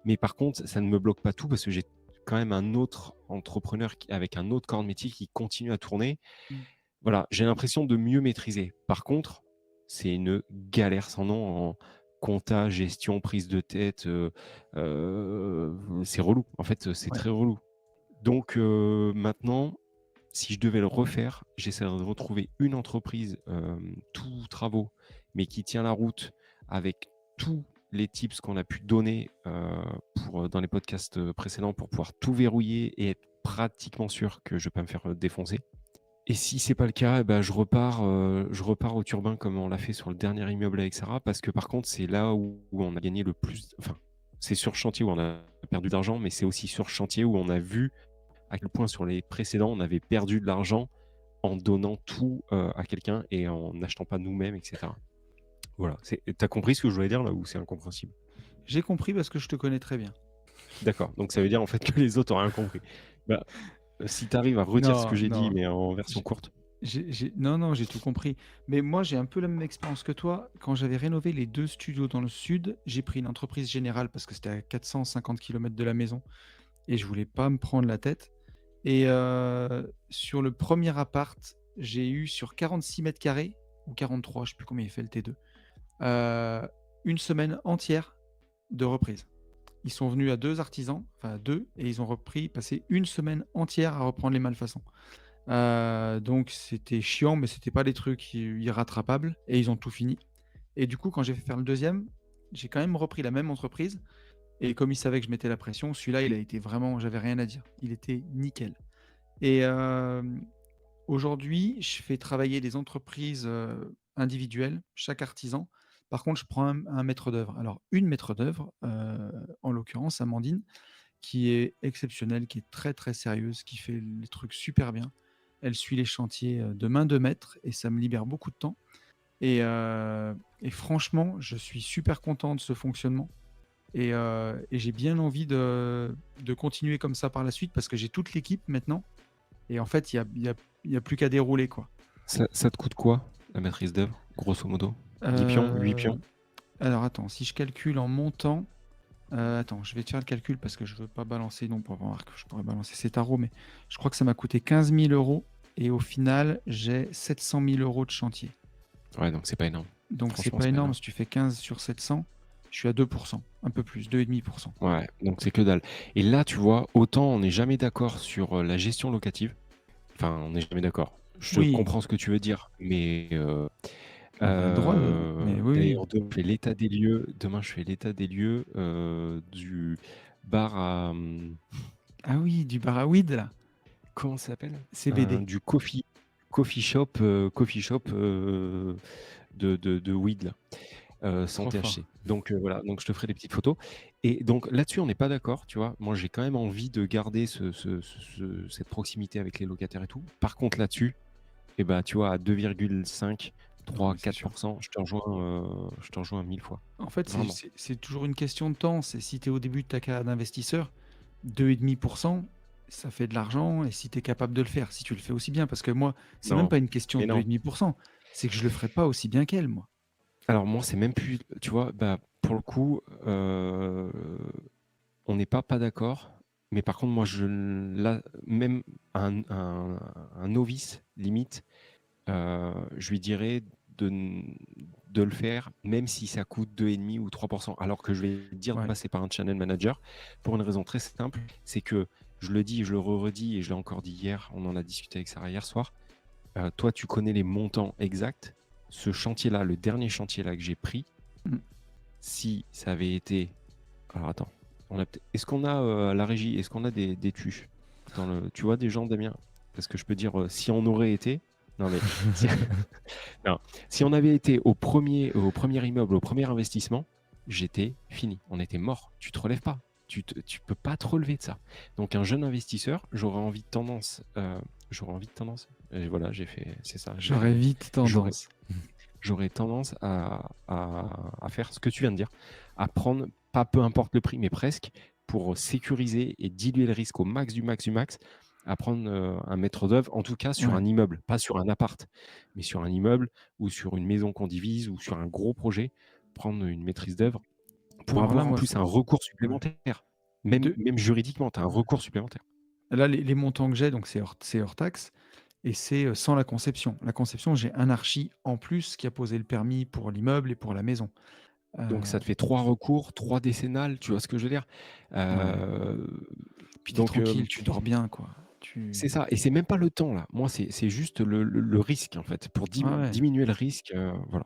Mais par contre, ça ne me bloque pas tout parce que j'ai quand même un autre entrepreneur avec un autre corps de métier qui continue à tourner. Mmh. Voilà, j'ai l'impression de mieux maîtriser. Par contre, c'est une galère sans nom en compta, gestion, prise de tête, c'est relou. En fait, c'est Ouais. très relou. Donc maintenant, si je devais le refaire, j'essaierais de retrouver une entreprise, tous travaux, mais qui tient la route avec tous les tips qu'on a pu donner, dans les podcasts, précédents pour pouvoir tout verrouiller et être pratiquement sûr que je ne vais pas me faire, défoncer. Et si c'est pas le cas, et bah, je repars au turbin comme on l'a fait sur le dernier immeuble avec Sarah, parce que par contre, c'est là où on a gagné le plus, enfin, c'est sur chantier où on a perdu d'argent, mais c'est aussi sur chantier où on a vu à quel point sur les précédents, on avait perdu de l'argent en donnant tout, à quelqu'un et en n'achetant pas nous-mêmes et cetera. Voilà, tu compris ce que je voulais dire là ou c'est incompréhensible? J'ai compris parce que je te connais très bien. D'accord, donc ça veut dire en fait que les autres ont rien compris. Bah, si tu arrives à redire ce que Non, j'ai dit non. mais en version J'ai courte. non, non, j'ai tout compris. Mais moi, j'ai un peu la même expérience que toi. Quand j'avais rénové les 2 studios dans le sud, j'ai pris une entreprise générale parce que c'était à 450 km de la maison et je voulais pas me prendre la tête Et sur le premier appart, j'ai eu sur 46 mètres carrés, ou 43, je sais plus combien il fait le T2, une semaine entière de reprise. Ils sont venus à 2 artisans, enfin à 2, et ils ont passé une semaine entière à reprendre les malfaçons. Donc c'était chiant, mais c'était pas des trucs irrattrapables, et ils ont tout fini. Et du coup, quand j'ai fait faire le deuxième, j'ai quand même repris la même entreprise, et comme ils savaient que je mettais la pression, celui-là, il a été vraiment, j'avais rien à dire. Il était nickel. Et aujourd'hui, je fais travailler des entreprises individuelles, chaque artisan. Par contre, je prends un maître d'œuvre. Alors, une maître d'œuvre, en l'occurrence, Amandine, qui est exceptionnelle, qui est très très sérieuse, qui fait les trucs super bien. Elle suit les chantiers de main de maître et ça me libère beaucoup de temps. Et franchement, je suis super content de ce fonctionnement. Et j'ai bien envie de continuer comme ça par la suite parce que j'ai toute l'équipe maintenant. Et en fait, il y a plus qu'à dérouler, quoi. Ça te coûte quoi, la maîtrise d'œuvre, grosso modo? 10 pions, 8 pions? Alors attends, si je calcule en montant, attends, je vais te faire le calcul parce que je veux pas balancer, non, pour voir que je pourrais balancer ces tarots, mais je crois que ça m'a coûté 15 000 € et au final, j'ai 700 000 € de chantier. Ouais, donc c'est pas énorme. Donc c'est Franchement, pas c'est pas énorme, énorme. si tu fais 15 sur 700, je suis à 2%, un peu plus, 2,5%. Ouais, donc c'est que dalle. Et là, tu vois, autant on n'est jamais d'accord sur la gestion locative. Enfin, on n'est jamais d'accord. Je Oui, comprends ce que tu veux dire, mais on a le droit, mais oui, oui. d'ailleurs, demain, je fais l'état des lieux. Demain, je fais l'état des lieux du bar à Ah oui, du bar à weed, là, comment ça s'appelle? CBD. Du coffee shop de weed là. Sans Trop fort. THC. Donc voilà, donc je te ferai des petites photos. Et donc là-dessus, on n'est pas d'accord, tu vois. Moi, j'ai quand même envie de garder cette proximité avec les locataires et tout. Par contre, là-dessus, et ben, tu vois, à 2,5, 3, mais c'est sûr. 4%, je te rejoins 1000 fois. En fait, Vraiment. c'est toujours une question de temps. C'est si tu es au début de ta carrière d'investisseur, 2,5%, ça fait de l'argent. Et si tu es capable de le faire, si tu le fais aussi bien, parce que moi, c'est même Non, pas une question mais de non. 2,5%, c'est que je le ferai pas aussi bien qu'elle, moi. Alors moi, c'est même plus, tu vois, bah, pour le coup, on n'est pas d'accord. Mais par contre, moi, là, même un novice, limite, je lui dirais de le faire, même si ça coûte 2,5 ou 3%. Alors que je vais dire de Ouais. passer par un channel manager, pour une raison très simple, c'est que je le dis, je le redis, et je l'ai encore dit hier, on en a discuté avec Sarah hier soir, toi, tu connais les montants exacts. Ce chantier-là, le dernier chantier-là que j'ai pris, Mm. si ça avait été... Alors attends, est-ce qu'on a à la régie, est-ce qu'on a des tuches tu vois des gens, Damien? Parce que je peux dire, si on aurait été... Non mais... si... non. Si on avait été au premier immeuble, au premier investissement, j'étais fini. On était mort. Tu te relèves pas. Tu peux pas te relever de ça. Donc un jeune investisseur, j'aurais envie de tendance... Et voilà, j'ai fait... C'est ça. J'aurais vite tendance. J'aurais tendance à faire ce que tu viens de dire, à prendre, pas peu importe le prix, mais presque, pour sécuriser et diluer le risque au max du max du max, à prendre un maître d'œuvre, en tout cas sur Ouais. un immeuble, pas sur un appart, mais sur un immeuble ou sur une maison qu'on divise ou sur un gros projet, prendre une maîtrise d'œuvre pour Alors là, avoir en moi, plus un recours supplémentaire. Deux- Même juridiquement, tu as un recours supplémentaire. là, les montants que j'ai, donc c'est hors taxe, et c'est sans la conception. La conception, j'ai un archi en plus qui a posé le permis pour l'immeuble et pour la maison. Donc ça te fait 3 recours, 3 décennales, tu vois ce que je veux dire? Puis t'es Donc tranquille, tu dors bien, quoi. c'est ça, et c'est même pas le temps là. Moi, c'est juste le risque en fait, pour Ah ouais. diminuer le risque, voilà.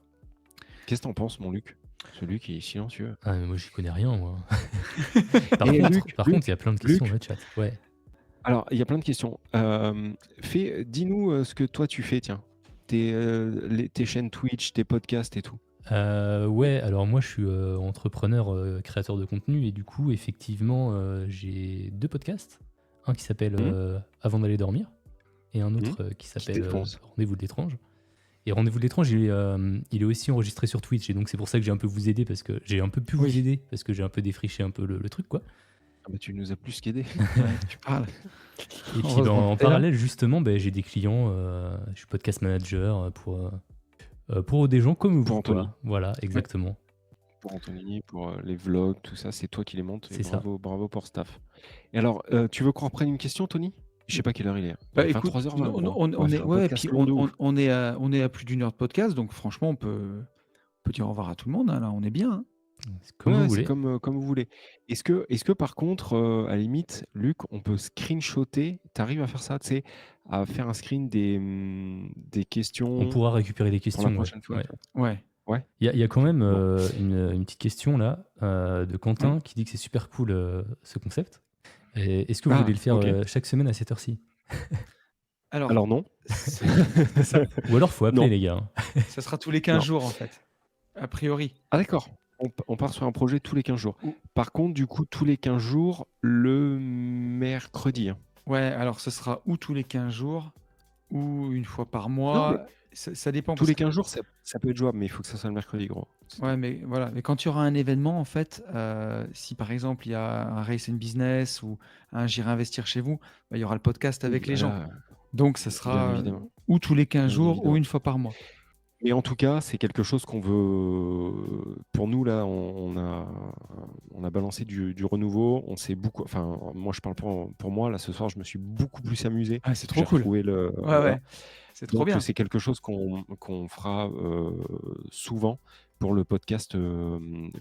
Qu'est-ce que t'en penses, mon Luc? Celui qui est silencieux. Ah, mais moi, j'y connais rien, moi. Et Par contre, il y a plein de questions dans le chat. Ouais. Alors, il y a plein de questions. Dis-nous ce que toi tu fais, tiens. Tes chaînes Twitch, tes podcasts et tout. Ouais, alors moi je suis entrepreneur, créateur de contenu et du coup effectivement j'ai 2 podcasts. Un qui s'appelle Avant d'aller dormir et un autre qui s'appelle défonce. Rendez-vous de l'étrange. Et Rendez-vous de l'étrange il est aussi enregistré sur Twitch et donc c'est pour ça que j'ai un peu vous aider parce que j'ai un peu pu vous aider parce que j'ai un peu défriché un peu le truc quoi. Ah bah, tu nous as plus qu'aidé. Tu parles. Et puis en parallèle justement j'ai des clients, je suis podcast manager pour des gens comme vous. Anthony. Quoi. Voilà, exactement. Pour Anthony, pour les vlogs, tout ça, c'est toi qui les montes. Et C'est ça. bravo pour Staff. Et alors, tu veux qu'on reprenne une question, Tony? Je sais pas quelle heure il est. Bah, Ouais, écoute, 23h20, on, gros. on- On on va est, faire un ouais, podcast puis long de ouf. on est à plus d'1 heure de podcast, donc franchement, on peut dire au revoir à tout le monde, hein, là, on est bien, hein. C'est comme vous Ouais, c'est voulez. comme vous voulez. Est-ce que par contre, à la limite, Luc, on peut screenshotter, tu arrives à faire ça, tu sais, à faire un screen des On questions pourra récupérer des pour la questions, ouais. prochaine fois, Ouais. tu vois? Ouais. Ouais? Il y a quand OK, même bon. une petite question là de Oui. Quentin qui dit que c'est super cool ce concept. Et est-ce que vous voulez Ah, le faire OK. chaque semaine à cette heure-ci? Alors, Alors non. c'est ça. Ou alors faut appeler Non, les gars. Ça sera tous les 15 non. jours, en fait, a priori. Ah d'accord, on part sur un projet tous les 15 jours. Ou- Par contre, du coup, tous les 15 jours, le mercredi, hein. Ouais, alors ce sera ou tous les 15 jours, ou une fois par Non, mais mois. Ça dépend, tous parce les que 15 jours, ça peut être jouable, mais il faut que ça soit le mercredi, gros. C'est ouais, tout. mais voilà. Mais quand il y aura un événement, en fait, si par exemple il y a un Race and Business ou un J'irai investir chez vous, bah, il y aura le podcast Oui, avec les bah gens. là, Donc, ça bien sera évidemment, ou tous les 15 bien jours ou évidemment. une fois par mois. Mais en tout cas, c'est quelque chose qu'on veut. Pour nous, là, on a balancé du renouveau. On s'est beaucoup. Enfin, moi, je parle pour moi. Là, ce soir, je me suis beaucoup plus amusé. Ah, c'est trop J'ai cool. retrouvé le. Ouais, Voilà. ouais. C'est trop Donc, bien. c'est quelque chose qu'on fera souvent pour le podcast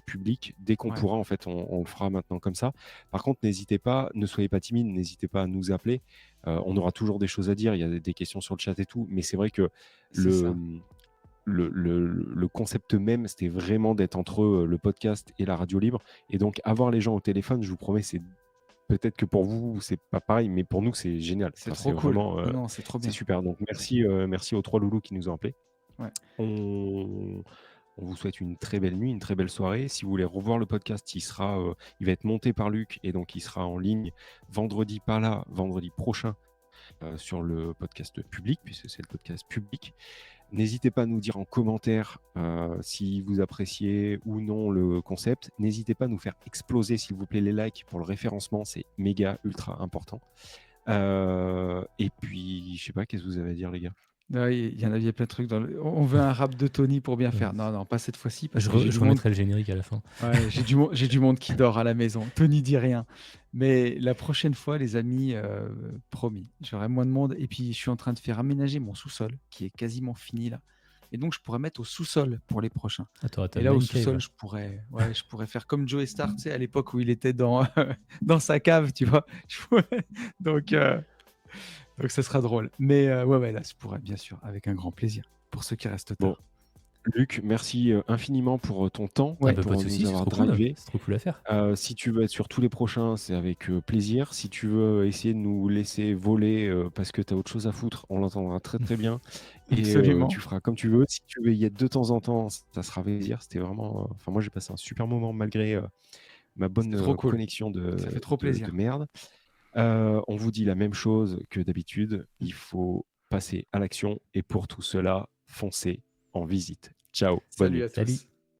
public. Dès qu'on Ouais. pourra, en fait, on le fera maintenant comme ça. Par contre, n'hésitez pas, ne soyez pas timide, n'hésitez pas à nous appeler. On aura toujours des choses à dire. Il y a des questions sur le chat et tout. Mais c'est vrai que C'est ça. le concept même, c'était vraiment d'être entre le podcast et la radio libre. Et donc, avoir les gens au téléphone, je vous promets, c'est peut-être que pour vous, c'est pas pareil, mais pour nous, c'est génial. C'est Enfin, trop c'est cool. vraiment, Non, c'est trop c'est bien. super. Donc, merci aux 3 loulous qui nous ont appelés. Ouais. On, on vous souhaite une très belle nuit, une très belle soirée. Si vous voulez revoir le podcast, il va être monté par Luc et donc il sera en ligne vendredi, pas là, vendredi prochain sur le podcast public, puisque c'est le podcast public. N'hésitez pas à nous dire en commentaire si vous appréciez ou non le concept. N'hésitez pas à nous faire exploser, s'il vous plaît, les likes pour le référencement. C'est méga, ultra important. Et puis, je sais pas, qu'est-ce que vous avez à dire, les gars? Ouais, il y a plein de trucs on veut un rap de Tony pour bien faire. Non, pas cette fois-ci, parce Je que j'ai du monde. remettrai le générique à la fin. Ouais, j'ai du monde qui dort à la maison. Tony dit rien. Mais la prochaine fois, les amis, promis, j'aurai moins de monde. Et puis, je suis en train de faire aménager mon sous-sol, qui est quasiment fini là. Et donc, je pourrais mettre au sous-sol pour les prochains. Ah, t'auras ta Et là, au main cave. sous-sol, je pourrais faire comme Joey Starr, tu sais, à l'époque où il était dans sa cave, tu vois. Donc, ça sera drôle. Mais ouais, là, je pourrais, bien sûr, avec un grand plaisir, pour ceux qui restent tard. Bon, Luc, merci infiniment pour ton temps, Ouais, et bah, pour pas de nous soucis, c'est avoir trop cool. drivé. C'est trop cool à faire. Si tu veux être sur tous les prochains, c'est avec plaisir. Si tu veux essayer de nous laisser voler parce que tu as autre chose à foutre, on l'entendra très très bien. Et Absolument. tu feras comme tu veux. Si tu veux y être de temps en temps, ça sera avec plaisir. C'était vraiment. Enfin, moi, j'ai passé un super moment malgré ma bonne C'était trop cool. connexion Ça fait trop plaisir. de merde. On vous dit la même chose que d'habitude. Il faut passer à l'action. Et pour tout cela, foncez en visite. Ciao. Bonne Salut nuit. à tous. Salut.